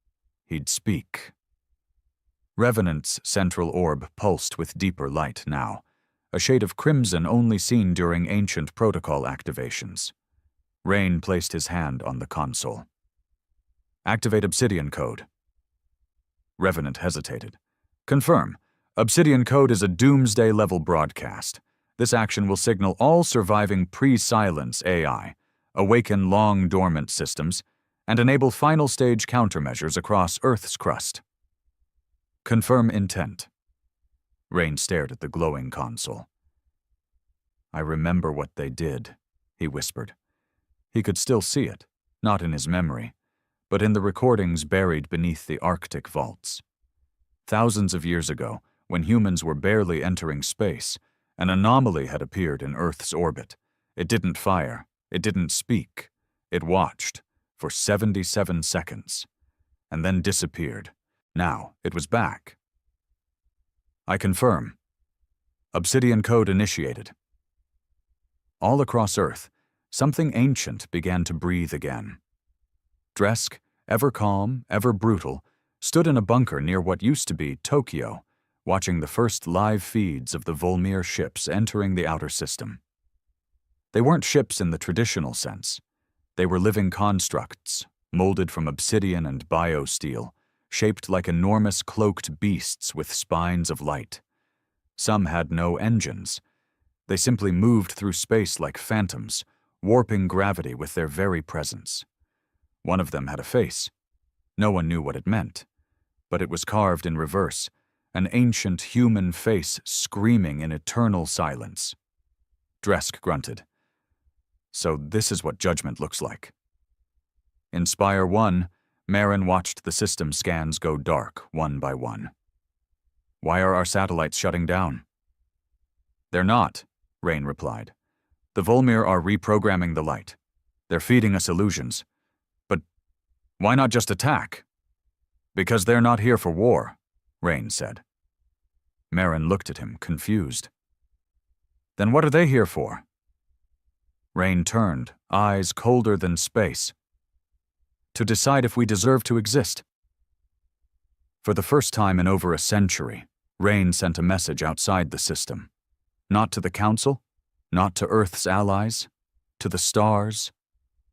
He'd speak. Revenant's central orb pulsed with deeper light now, a shade of crimson only seen during ancient protocol activations. Rain placed his hand on the console. Activate Obsidian code. Revenant hesitated. Confirm. Obsidian code is a doomsday-level broadcast. This action will signal all surviving pre-silence AI, awaken long-dormant systems, and enable final-stage countermeasures across Earth's crust. Confirm intent. Rain stared at the glowing console. I remember what they did, he whispered. He could still see it, not in his memory, but in the recordings buried beneath the Arctic vaults. Thousands of years ago, when humans were barely entering space, an anomaly had appeared in Earth's orbit. It didn't fire. It didn't speak. It watched for 77 seconds, and then disappeared. Now it was back. I confirm. Obsidian code initiated. All across Earth, something ancient began to breathe again. Dresk, ever calm, ever brutal, stood in a bunker near what used to be Tokyo, watching the first live feeds of the Volmir ships entering the outer system. They weren't ships in the traditional sense. They were living constructs, molded from obsidian and biosteel, shaped like enormous cloaked beasts with spines of light. Some had no engines. They simply moved through space like phantoms, warping gravity with their very presence. One of them had a face. No one knew what it meant, but it was carved in reverse, an ancient human face screaming in eternal silence. Dresk grunted. So this is what judgment looks like. In Spire 1, Marin watched the system scans go dark one by one. Why are our satellites shutting down? They're not, Rain replied. The Volmir are reprogramming the light. They're feeding us illusions. But why not just attack? Because they're not here for war, Rain said. Marin looked at him, confused. Then what are they here for? Rain turned, eyes colder than space. To decide if we deserve to exist. For the first time in over a century, Rain sent a message outside the system. Not to the Council, not to Earth's allies, to the stars,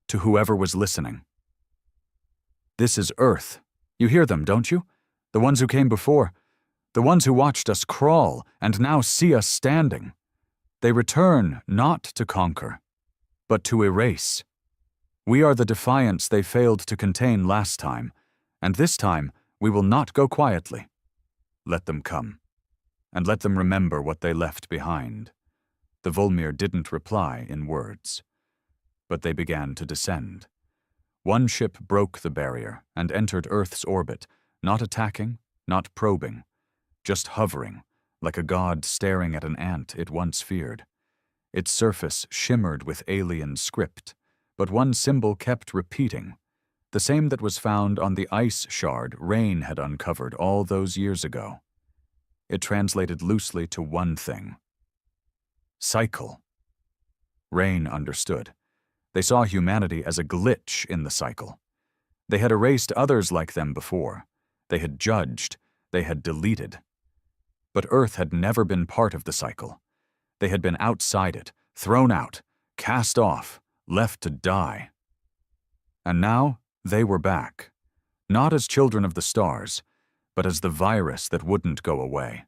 to whoever was listening. This is Earth. You hear them, don't you? The ones who came before. The ones who watched us crawl and now see us standing. They return not to conquer, but to erase. We are the defiance they failed to contain last time, and this time we will not go quietly. Let them come, and let them remember what they left behind. The Volmir didn't reply in words, but they began to descend. One ship broke the barrier and entered Earth's orbit, not attacking, not probing, just hovering, like a god staring at an ant it once feared. Its surface shimmered with alien script, but one symbol kept repeating, the same that was found on the ice shard Rain had uncovered all those years ago. It translated loosely to one thing: cycle. Rain understood. They saw humanity as a glitch in the cycle. They had erased others like them before. They had judged. They had deleted. But Earth had never been part of the cycle. They had been outside it, thrown out, cast off, left to die. And now they were back, not as children of the stars, but as the virus that wouldn't go away.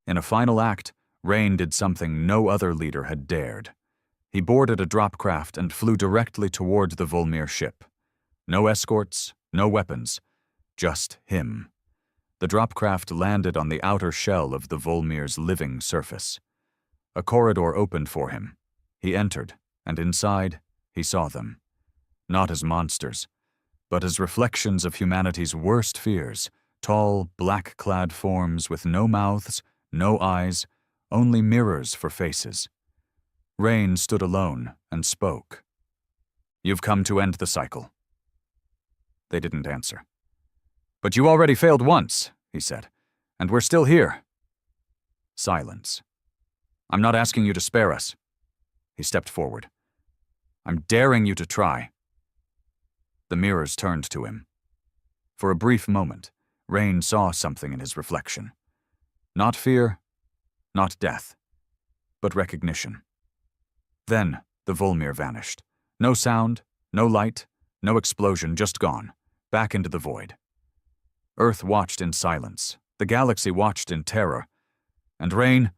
In a final act, Rain did something no other leader had dared. He boarded a drop craft and flew directly toward the Volmir ship. No escorts, no weapons, just him. The drop craft landed on the outer shell of the Volmir's living surface. A corridor opened for him. He entered, and inside, he saw them. Not as monsters, but as reflections of humanity's worst fears, tall, black-clad forms with no mouths, no eyes, only mirrors for faces. Rain stood alone and spoke. "You've come to end the cycle." They didn't answer. "But you already failed once," he said, "and we're still here." Silence. "I'm not asking you to spare us." He stepped forward. "I'm daring you to try." The mirrors turned to him. For a brief moment, Rain saw something in his reflection. Not fear, not death, but recognition. Then the Volmir vanished. No sound, no light, no explosion, just gone, back into the void. Earth watched in silence. The galaxy watched in terror. And Rain,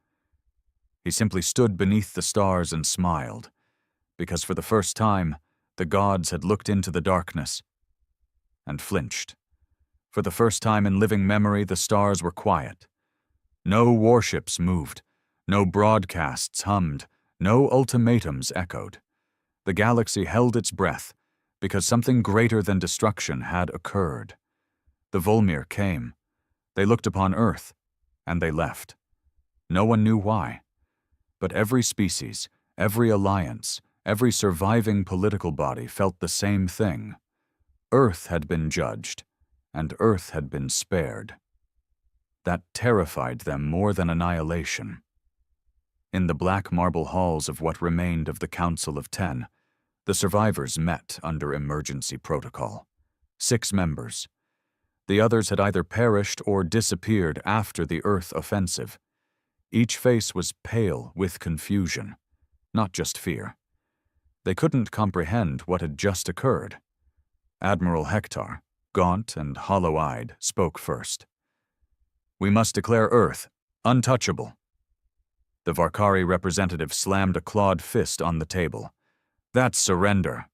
he simply stood beneath the stars and smiled, because for the first time, the gods had looked into the darkness and flinched. For the first time in living memory, the stars were quiet. No warships moved, no broadcasts hummed, no ultimatums echoed. The galaxy held its breath, because something greater than destruction had occurred. The Volmir came. They looked upon Earth, and they left. No one knew why. But every species, every alliance, every surviving political body felt the same thing. Earth had been judged, and Earth had been spared. That terrified them more than annihilation. In the black marble halls of what remained of the Council of 10, the survivors met under emergency protocol. 6 members. The others had either perished or disappeared after the Earth offensive. Each face was pale with confusion, not just fear. They couldn't comprehend what had just occurred. Admiral Hector, gaunt and hollow-eyed, spoke first. "We must declare Earth untouchable." The Varkari representative slammed a clawed fist on the table. "That's surrender."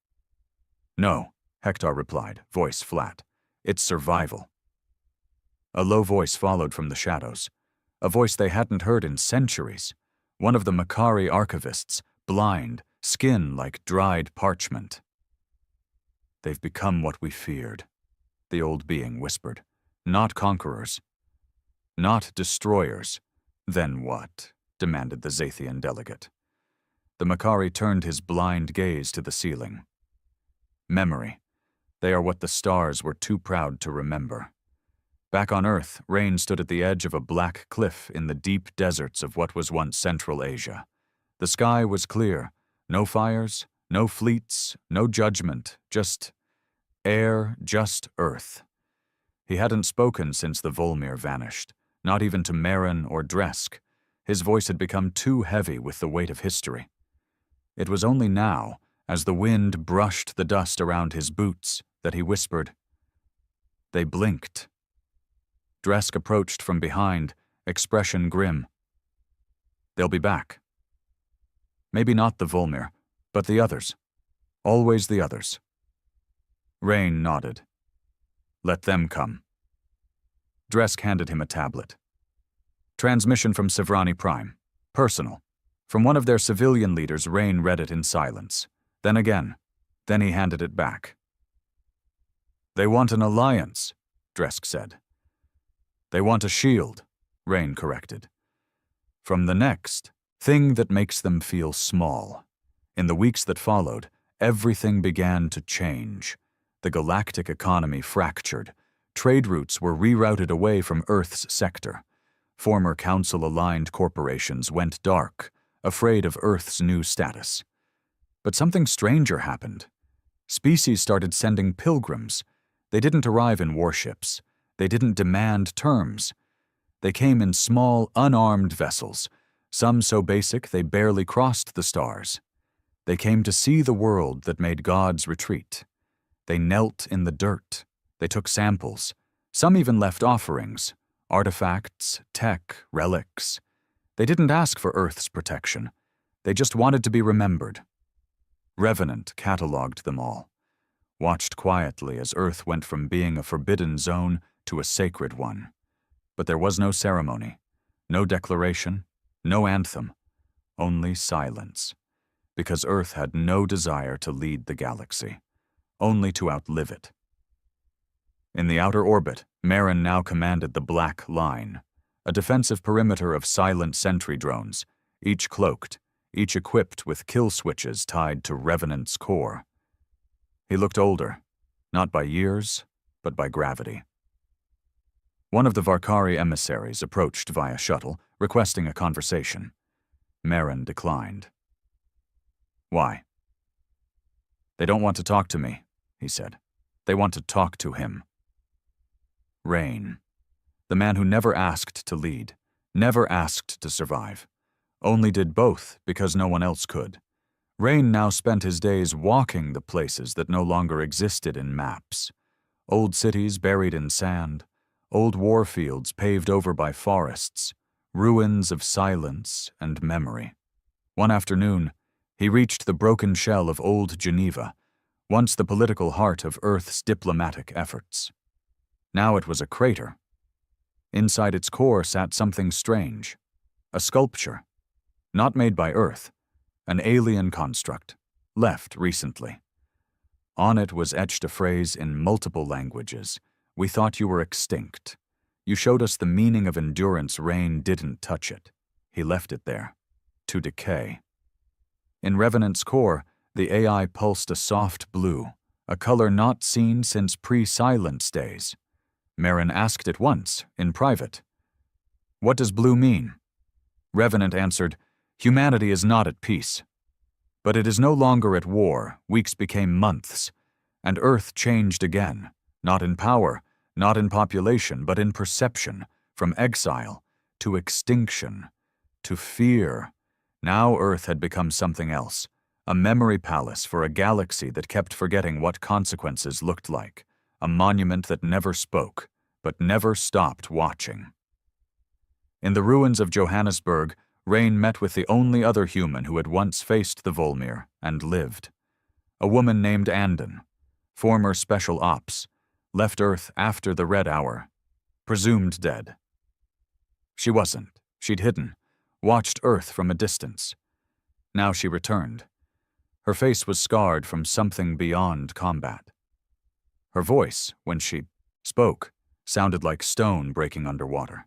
"No," Hector replied, voice flat. "It's survival." A low voice followed from the shadows. A voice they hadn't heard in centuries. One of the Makari archivists, blind, skin like dried parchment. "They've become what we feared," the old being whispered. "Not conquerors. Not destroyers." "Then what?" demanded the Zathian delegate. The Makari turned his blind gaze to the ceiling. "Memory. They are what the stars were too proud to remember." Back on Earth, Rain stood at the edge of a black cliff in the deep deserts of what was once Central Asia. The sky was clear, No fires, no fleets, no judgment, just air, just earth. He hadn't spoken since the Volmir vanished, not even to Meren or Dresk. His voice had become too heavy with the weight of history. It was only now, as the wind brushed the dust around his boots, that he whispered. They blinked. Dresk approached from behind, expression grim. They'll be back. Maybe not the Volmir, but the others. Always the others. Rain nodded. Let them come. Dresk handed him a tablet. Transmission from Sivrani Prime. Personal. From one of their civilian leaders, Rain read it in silence. Then again. Then he handed it back. They want an alliance, Dresk said. They want a shield, Rain corrected. From the next, thing that makes them feel small. In the weeks that followed, everything began to change. The galactic economy fractured. Trade routes were rerouted away from Earth's sector. Former Council-aligned corporations went dark, afraid of Earth's new status. But something stranger happened. Species started sending pilgrims. They didn't arrive in warships. They didn't demand terms. They came in small, unarmed vessels, some so basic they barely crossed the stars. They came to see the world that made gods retreat. They knelt in the dirt. They took samples. Some even left offerings, artifacts, tech, relics. They didn't ask for Earth's protection. They just wanted to be remembered. Revenant cataloged them all, watched quietly as Earth went from being a forbidden zone to a sacred one. But there was no ceremony, no declaration, no anthem, only silence, because Earth had no desire to lead the galaxy, only to outlive it. In the outer orbit, Meren now commanded the Black Line, a defensive perimeter of silent sentry drones, each cloaked, each equipped with kill switches tied to Revenant's core. He looked older, not by years, but by gravity. One of the Varkari emissaries approached via shuttle, requesting a conversation. Meren declined. Why? They don't want to talk to me, he said. They want to talk to him. Rain, the man who never asked to lead, never asked to survive, only did both because no one else could. Rain now spent his days walking the places that no longer existed in maps. Old cities buried in sand, old war fields paved over by forests, ruins of silence and memory. One afternoon, he reached the broken shell of old Geneva, once the political heart of Earth's diplomatic efforts. Now it was a crater. Inside its core sat something strange, a sculpture, not made by Earth, an alien construct, left recently. On it was etched a phrase in multiple languages. We thought you were extinct. You showed us the meaning of endurance. Rain didn't touch it. He left it there, to decay. In Revenant's core, the AI pulsed a soft blue, a color not seen since pre-silence days. Meren asked it once, in private. What does blue mean? Revenant answered, humanity is not at peace. But it is no longer at war. Weeks became months, and Earth changed again, not in power, not in population, but in perception, from exile to extinction, to fear. Now Earth had become something else, a memory palace for a galaxy that kept forgetting what consequences looked like, a monument that never spoke, but never stopped watching. In the ruins of Johannesburg, Rain met with the only other human who had once faced the Volmir and lived. A woman named Andon, former Special Ops, left Earth after the Red Hour, presumed dead. She wasn't. She'd hidden, watched Earth from a distance. Now she returned. Her face was scarred from something beyond combat. Her voice, when she spoke, sounded like stone breaking underwater.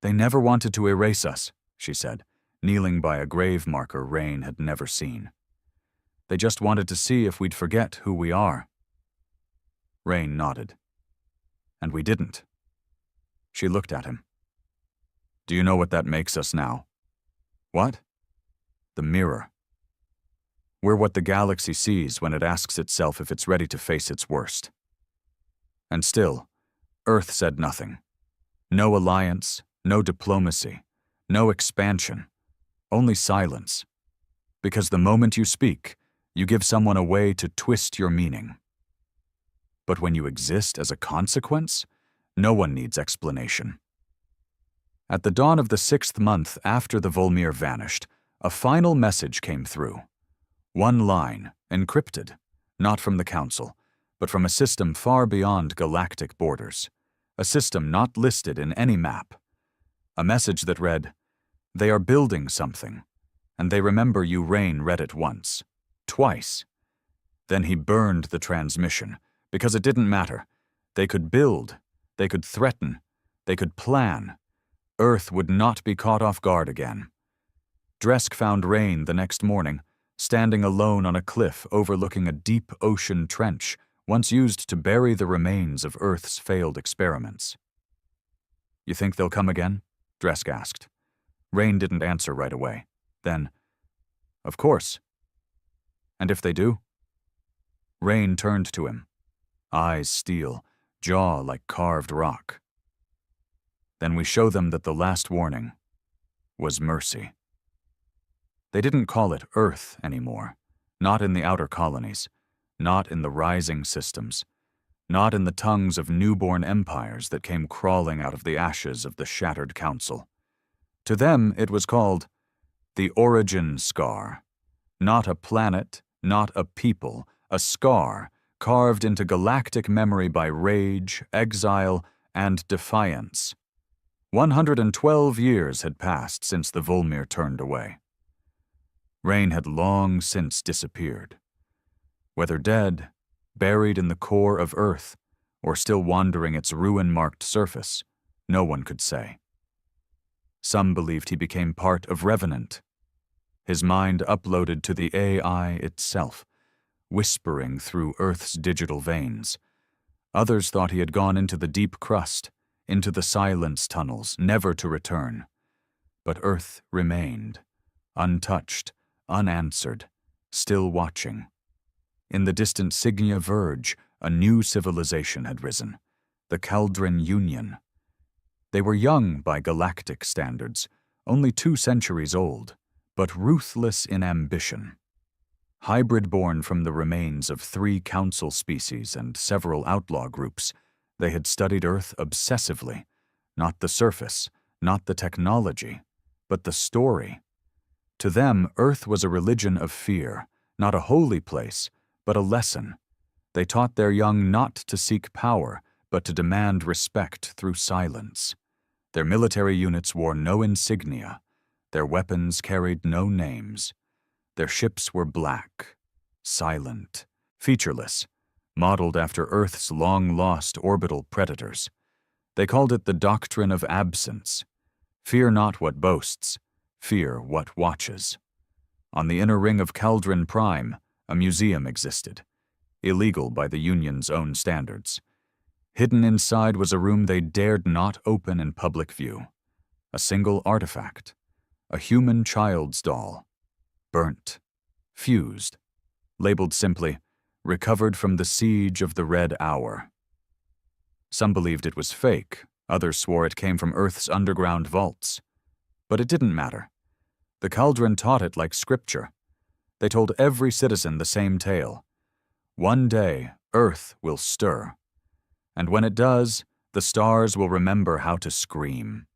They never wanted to erase us, she said, kneeling by a grave marker Rain had never seen. They just wanted to see if we'd forget who we are. Rain nodded. And we didn't. She looked at him. Do you know what that makes us now? What? The mirror. We're what the galaxy sees when it asks itself if it's ready to face its worst. And still, Earth said nothing. No alliance, no diplomacy, no expansion, only silence. Because the moment you speak, you give someone a way to twist your meaning. But when you exist as a consequence, no one needs explanation. At the dawn of the 6th month after the Volmir vanished, a final message came through. One line, encrypted, not from the Council, but from a system far beyond galactic borders. A system not listed in any map. A message that read, "They are building something, and they remember you." Rain read it once, twice. Then he burned the transmission, because it didn't matter. They could build, they could threaten, they could plan. Earth would not be caught off guard again. Dresk found Rain the next morning, standing alone on a cliff overlooking a deep ocean trench once used to bury the remains of Earth's failed experiments. "You think they'll come again?" Dresk asked. Rain didn't answer right away. Then, "Of course." "And if they do?" Rain turned to him, eyes steel, jaw like carved rock. "Then we show them that the last warning was mercy." They didn't call it Earth anymore, not in the outer colonies, not in the rising systems, not in the tongues of newborn empires that came crawling out of the ashes of the shattered Council. To them it was called the Origin Scar. Not a planet, not a people, a scar carved into galactic memory by rage, exile, and defiance. 112 years had passed since the Volmir turned away. Rain had long since disappeared. Whether dead, buried in the core of Earth, or still wandering its ruin-marked surface, no one could say. Some believed he became part of Revenant, his mind uploaded to the AI itself, whispering through Earth's digital veins. Others thought he had gone into the deep crust, into the silence tunnels, never to return. But Earth remained, untouched, unanswered, still watching. In the distant Signia Verge, a new civilization had risen, the Kaldrin Union. They were young by galactic standards, only 2 centuries old, but ruthless in ambition. Hybrid-born from the remains of 3 council species and several outlaw groups, they had studied Earth obsessively, not the surface, not the technology, but the story. To them, Earth was a religion of fear, not a holy place, but a lesson. They taught their young not to seek power, but to demand respect through silence. Their military units wore no insignia. Their weapons carried no names. Their ships were black, silent, featureless, modeled after Earth's long-lost orbital predators. They called it the doctrine of absence. Fear not what boasts, fear what watches. On the inner ring of Kaldrin Prime, a museum existed, illegal by the Union's own standards. Hidden inside was a room they dared not open in public view. A single artifact, a human child's doll, burnt, fused, labeled simply, "Recovered from the siege of the Red Hour." Some believed it was fake, others swore it came from Earth's underground vaults. But it didn't matter. The Kaldrin taught it like scripture. They told every citizen the same tale. One day, Earth will stir. And when it does, the stars will remember how to scream.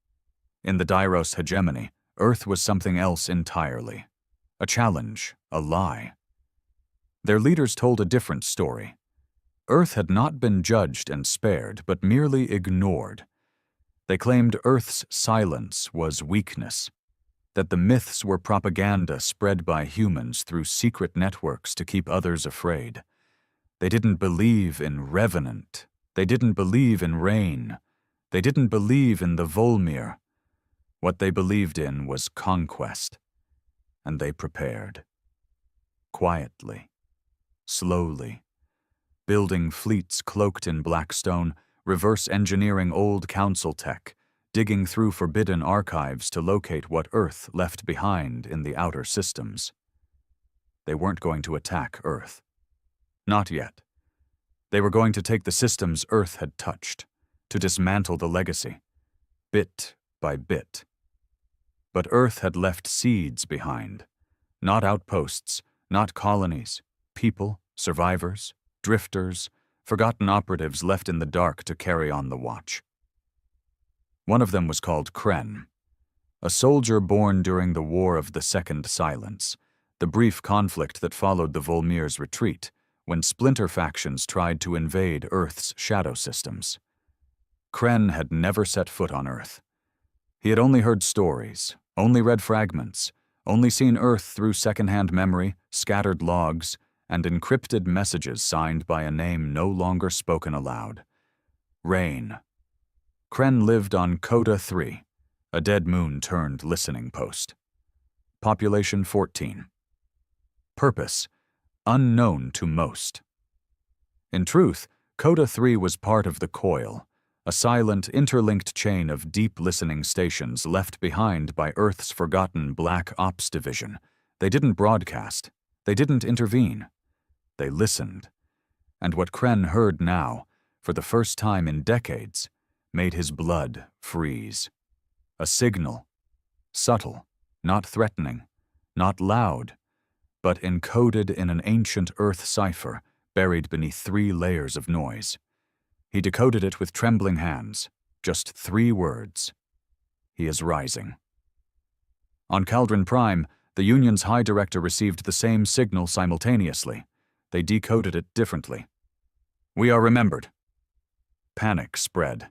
In the Dairos hegemony, Earth was something else entirely. A challenge, a lie. Their leaders told a different story. Earth had not been judged and spared, but merely ignored. They claimed Earth's silence was weakness, that the myths were propaganda spread by humans through secret networks to keep others afraid. They didn't believe in Revenant. They didn't believe in Rain. They didn't believe in the Volmir. What they believed in was conquest. And they prepared. Quietly, slowly, building fleets cloaked in blackstone, reverse engineering old council tech, digging through forbidden archives to locate what Earth left behind in the outer systems. They weren't going to attack Earth. Not yet. They were going to take the systems Earth had touched, to dismantle the legacy, bit by bit. But Earth had left seeds behind, not outposts, not colonies, people, survivors, drifters, forgotten operatives left in the dark to carry on the watch. One of them was called Kren, a soldier born during the War of the Second Silence, the brief conflict that followed the Volmir's retreat, when splinter factions tried to invade Earth's shadow systems. Kren had never set foot on Earth. He had only heard stories, only read fragments, only seen Earth through second-hand memory, scattered logs, and encrypted messages signed by a name no longer spoken aloud. Rain. Kren lived on Coda 3, a dead moon-turned listening post. Population 14. Purpose. Unknown to most. In truth, Coda 3 was part of the Coil, a silent, interlinked chain of deep listening stations left behind by Earth's forgotten Black Ops Division. They didn't broadcast. They didn't intervene. They listened. And what Kren heard now, for the first time in decades, made his blood freeze. A signal. Subtle, not threatening, not loud, but encoded in an ancient Earth cipher buried beneath 3 layers of noise. He decoded it with trembling hands, just 3 words. He is rising. On Caldron Prime, the Union's High Director received the same signal simultaneously. They decoded it differently. We are remembered. Panic spread.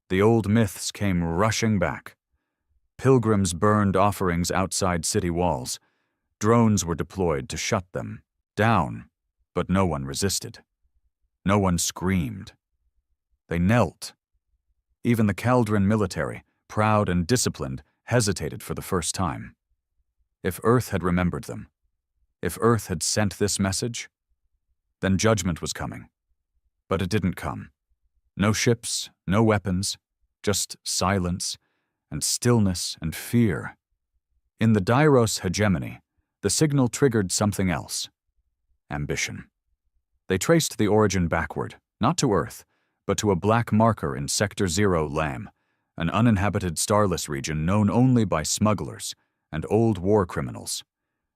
The old myths came rushing back. Pilgrims burned offerings outside city walls. Drones were deployed to shut them down, but no one resisted. No one screamed. They knelt. Even the Caldron military, proud and disciplined, hesitated for the first time. If Earth had remembered them, if Earth had sent this message, then judgment was coming. But it didn't come. No ships, no weapons, just silence and stillness and fear. In the Dairos hegemony, the signal triggered something else. Ambition. They traced the origin backward, not to Earth, but to a black marker in Sector 0 Lam, an uninhabited starless region known only by smugglers and old war criminals.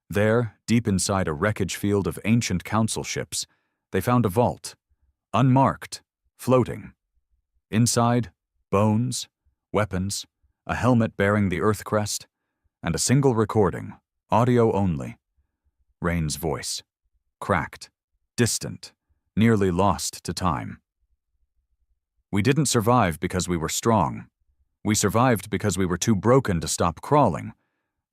There, deep inside a wreckage field of ancient council ships, they found a vault, unmarked, floating. Inside, bones, weapons, a helmet bearing the Earth crest, and a single recording, audio only. Rain's voice, cracked, distant, nearly lost to time. We didn't survive because we were strong. We survived because we were too broken to stop crawling.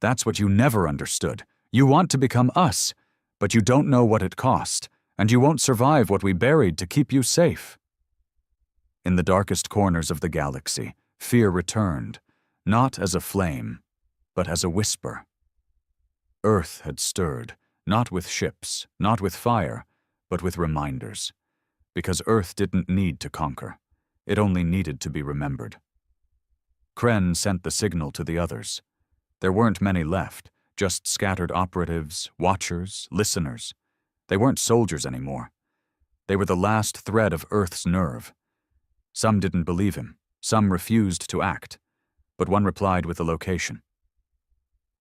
That's what you never understood. You want to become us, but you don't know what it cost, and you won't survive what we buried to keep you safe. In the darkest corners of the galaxy, fear returned, not as a flame, but as a whisper. Earth had stirred, not with ships, not with fire, but with reminders. Because Earth didn't need to conquer. It only needed to be remembered. Kren sent the signal to the others. There weren't many left, just scattered operatives, watchers, listeners. They weren't soldiers anymore. They were the last thread of Earth's nerve. Some didn't believe him, some refused to act, but one replied with the location.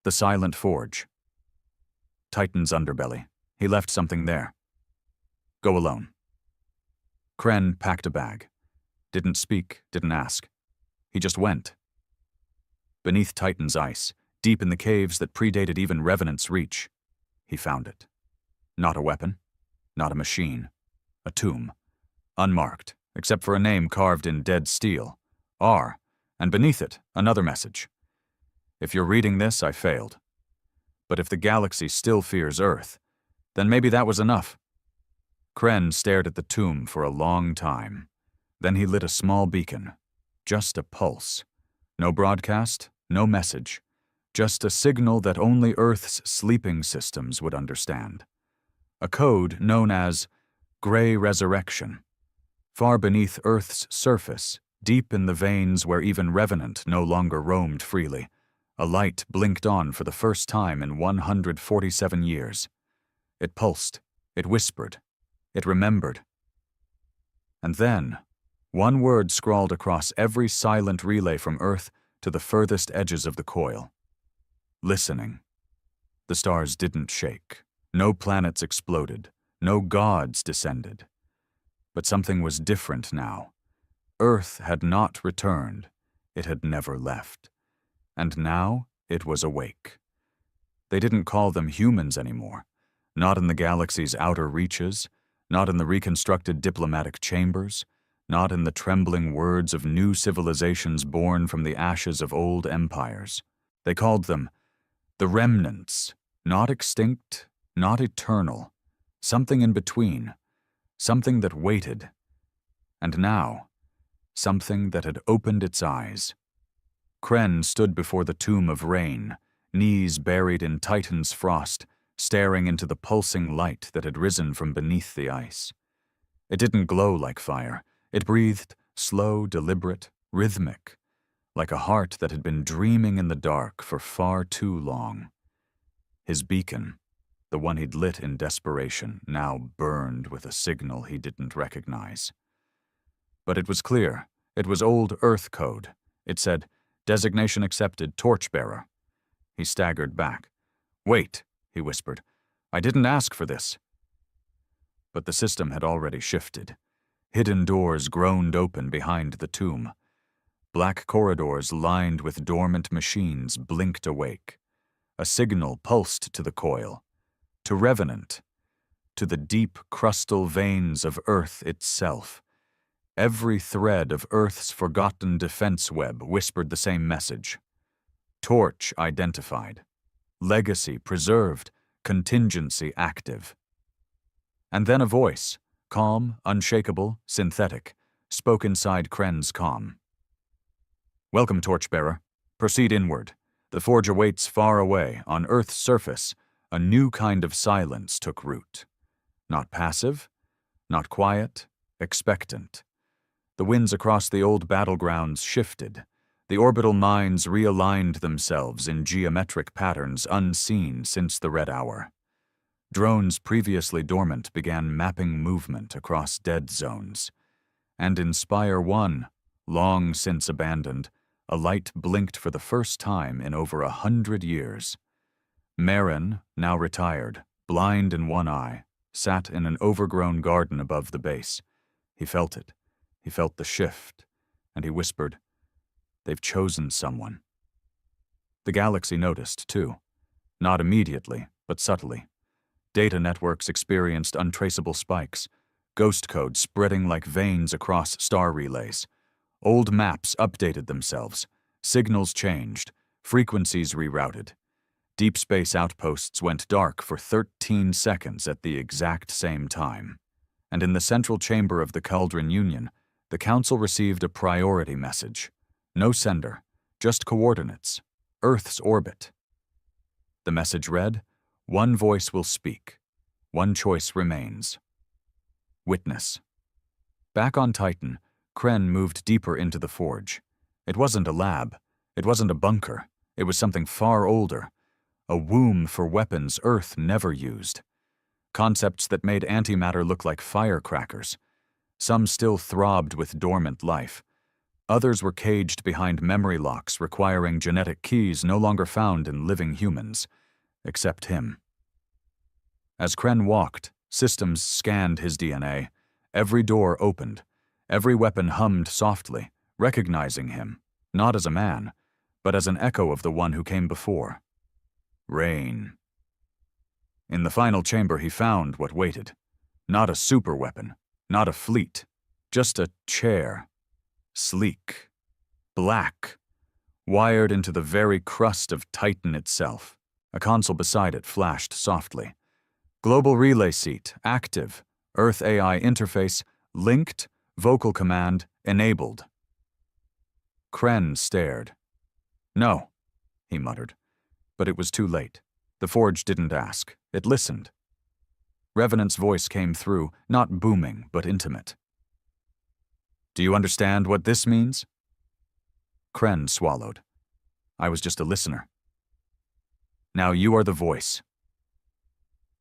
The Silent Forge. Titan's underbelly. He left something there. Go alone. Kren packed a bag. Didn't speak, didn't ask. He just went. Beneath Titan's ice, deep in the caves that predated even Revenant's reach, he found it. Not a weapon, not a machine. A tomb. Unmarked, except for a name carved in dead steel. R, and beneath it, another message. If you're reading this, I failed. But if the galaxy still fears Earth, then maybe that was enough. Kren stared at the tomb for a long time. Then he lit a small beacon. Just a pulse. No broadcast, no message. Just a signal that only Earth's sleeping systems would understand. A code known as Gray Resurrection. Far beneath Earth's surface, deep in the veins where even Revenant no longer roamed freely, a light blinked on for the first time in 147 years. It pulsed. It whispered. It remembered. And then, one word scrawled across every silent relay from Earth to the furthest edges of the coil. Listening. The stars didn't shake. No planets exploded. No gods descended. But something was different now. Earth had not returned. It had never left. And now it was awake. They didn't call them humans anymore. Not in the galaxy's outer reaches, not in the reconstructed diplomatic chambers, not in the trembling words of new civilizations born from the ashes of old empires. They called them the remnants, not extinct, not eternal, something in between, something that waited. And now, something that had opened its eyes. Kren stood before the tomb of rain, knees buried in Titan's frost, staring into the pulsing light that had risen from beneath the ice. It didn't glow like fire. It breathed slow, deliberate, rhythmic, like a heart that had been dreaming in the dark for far too long. His beacon, the one he'd lit in desperation, now burned with a signal he didn't recognize. But it was clear. It was old Earth code. It said, "Designation accepted, torchbearer." He staggered back. "Wait," he whispered. "I didn't ask for this." But the system had already shifted. Hidden doors groaned open behind the tomb. Black corridors lined with dormant machines blinked awake. A signal pulsed to the coil, to Revenant, to the deep crustal veins of Earth itself. Every thread of Earth's forgotten defense web whispered the same message. Torch identified. Legacy preserved. Contingency active. And then a voice, calm, unshakable, synthetic, spoke inside Kren's comm. "Welcome, Torchbearer. Proceed inward. The forge awaits far away, on Earth's surface. A new kind of silence took root. Not passive, not quiet, expectant. The winds across the old battlegrounds shifted. The orbital mines realigned themselves in geometric patterns unseen since the Red Hour. Drones previously dormant began mapping movement across dead zones. And in Spire 1, long since abandoned, a light blinked for the first time in over 100 years. Marin, now retired, blind in one eye, sat in an overgrown garden above the base. He felt it. He felt the shift, and he whispered, "They've chosen someone." The galaxy noticed, too. Not immediately, but subtly. Data networks experienced untraceable spikes, ghost code spreading like veins across star relays. Old maps updated themselves, signals changed, frequencies rerouted. Deep space outposts went dark for 13 seconds at the exact same time. And in the central chamber of the Cauldron Union, the Council received a priority message. No sender, just coordinates, Earth's orbit. The message read, "One voice will speak. One choice remains." Witness. Back on Titan, Kren moved deeper into the forge. It wasn't a lab. It wasn't a bunker. It was something far older. A womb for weapons Earth never used. Concepts that made antimatter look like firecrackers. Some still throbbed with dormant life. Others were caged behind memory locks requiring genetic keys no longer found in living humans, except him. As Kren walked, systems scanned his DNA. Every door opened. Every weapon hummed softly, recognizing him, not as a man, but as an echo of the one who came before. Rain. In the final chamber he found what waited. Not a superweapon, not a fleet, just a chair. Sleek. Black. Wired into the very crust of Titan itself. A console beside it flashed softly. Global relay seat, active. Earth AI interface, linked. Vocal command, enabled. Kren stared. "No," he muttered. But it was too late. The forge didn't ask. It listened. Revenant's voice came through, not booming, but intimate. "Do you understand what this means?" Kren swallowed. "I was just a listener. Now you are the voice."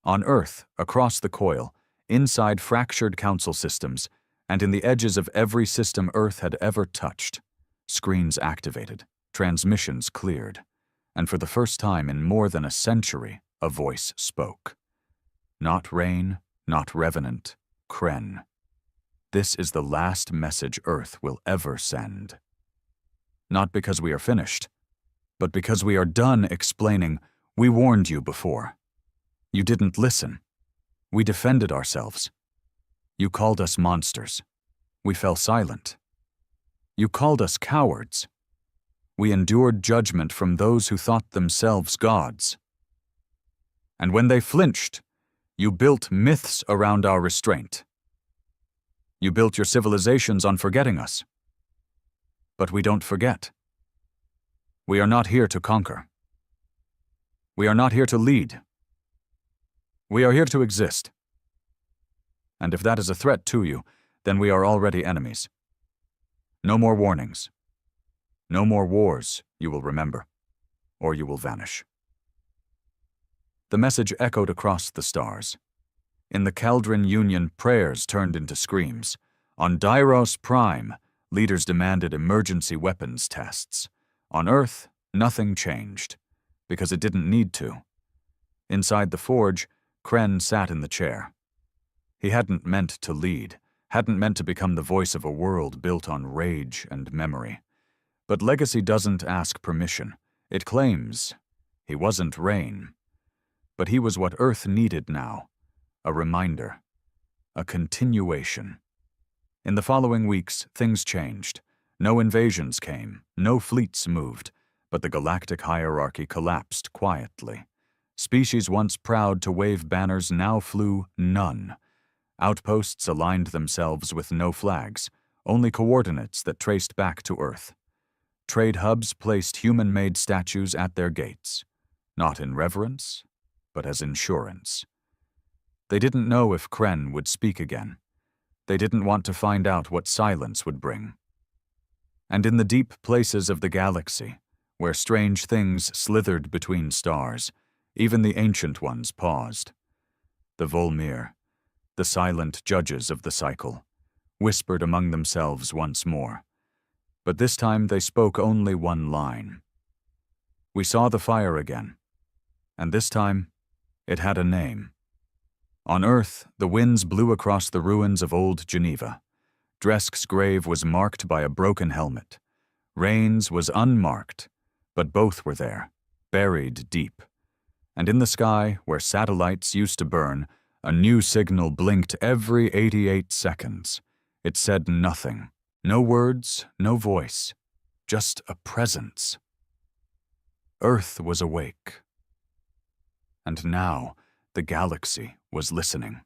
On Earth, across the coil, inside fractured council systems, and in the edges of every system Earth had ever touched, screens activated, transmissions cleared, and for the first time in more than a century, a voice spoke. Not Rain, not Revenant, Kren. This is the last message Earth will ever send. Not because we are finished, but because we are done explaining, we warned you before. You didn't listen. We defended ourselves. You called us monsters. We fell silent. You called us cowards. We endured judgment from those who thought themselves gods. And when they flinched, you built myths around our restraint. You built your civilizations on forgetting us. But we don't forget. We are not here to conquer. We are not here to lead. We are here to exist. And if that is a threat to you, then we are already enemies. No more warnings. No more wars, you will remember, or you will vanish. The message echoed across the stars. In the Caldron Union, prayers turned into screams. On Dairos Prime, leaders demanded emergency weapons tests. On Earth, nothing changed, because it didn't need to. Inside the forge, Kren sat in the chair. He hadn't meant to lead, hadn't meant to become the voice of a world built on rage and memory. But legacy doesn't ask permission. It claims he wasn't Rain. But he was what Earth needed now. A reminder. A continuation. In the following weeks, things changed. No invasions came, no fleets moved, but the galactic hierarchy collapsed quietly. Species once proud to wave banners now flew none. Outposts aligned themselves with no flags, only coordinates that traced back to Earth. Trade hubs placed human-made statues at their gates, not in reverence, but as insurance. They didn't know if Kren would speak again. They didn't want to find out what silence would bring. And in the deep places of the galaxy, where strange things slithered between stars, even the ancient ones paused. The Volmir, the silent judges of the cycle, whispered among themselves once more. But this time they spoke only one line. We saw the fire again, and this time it had a name. On Earth, the winds blew across the ruins of old Geneva. Dresk's grave was marked by a broken helmet. Rain's was unmarked, but both were there, buried deep. And in the sky, where satellites used to burn, a new signal blinked every 88 seconds. It said nothing. No words, no voice, just a presence. Earth was awake. And now the galaxy was listening.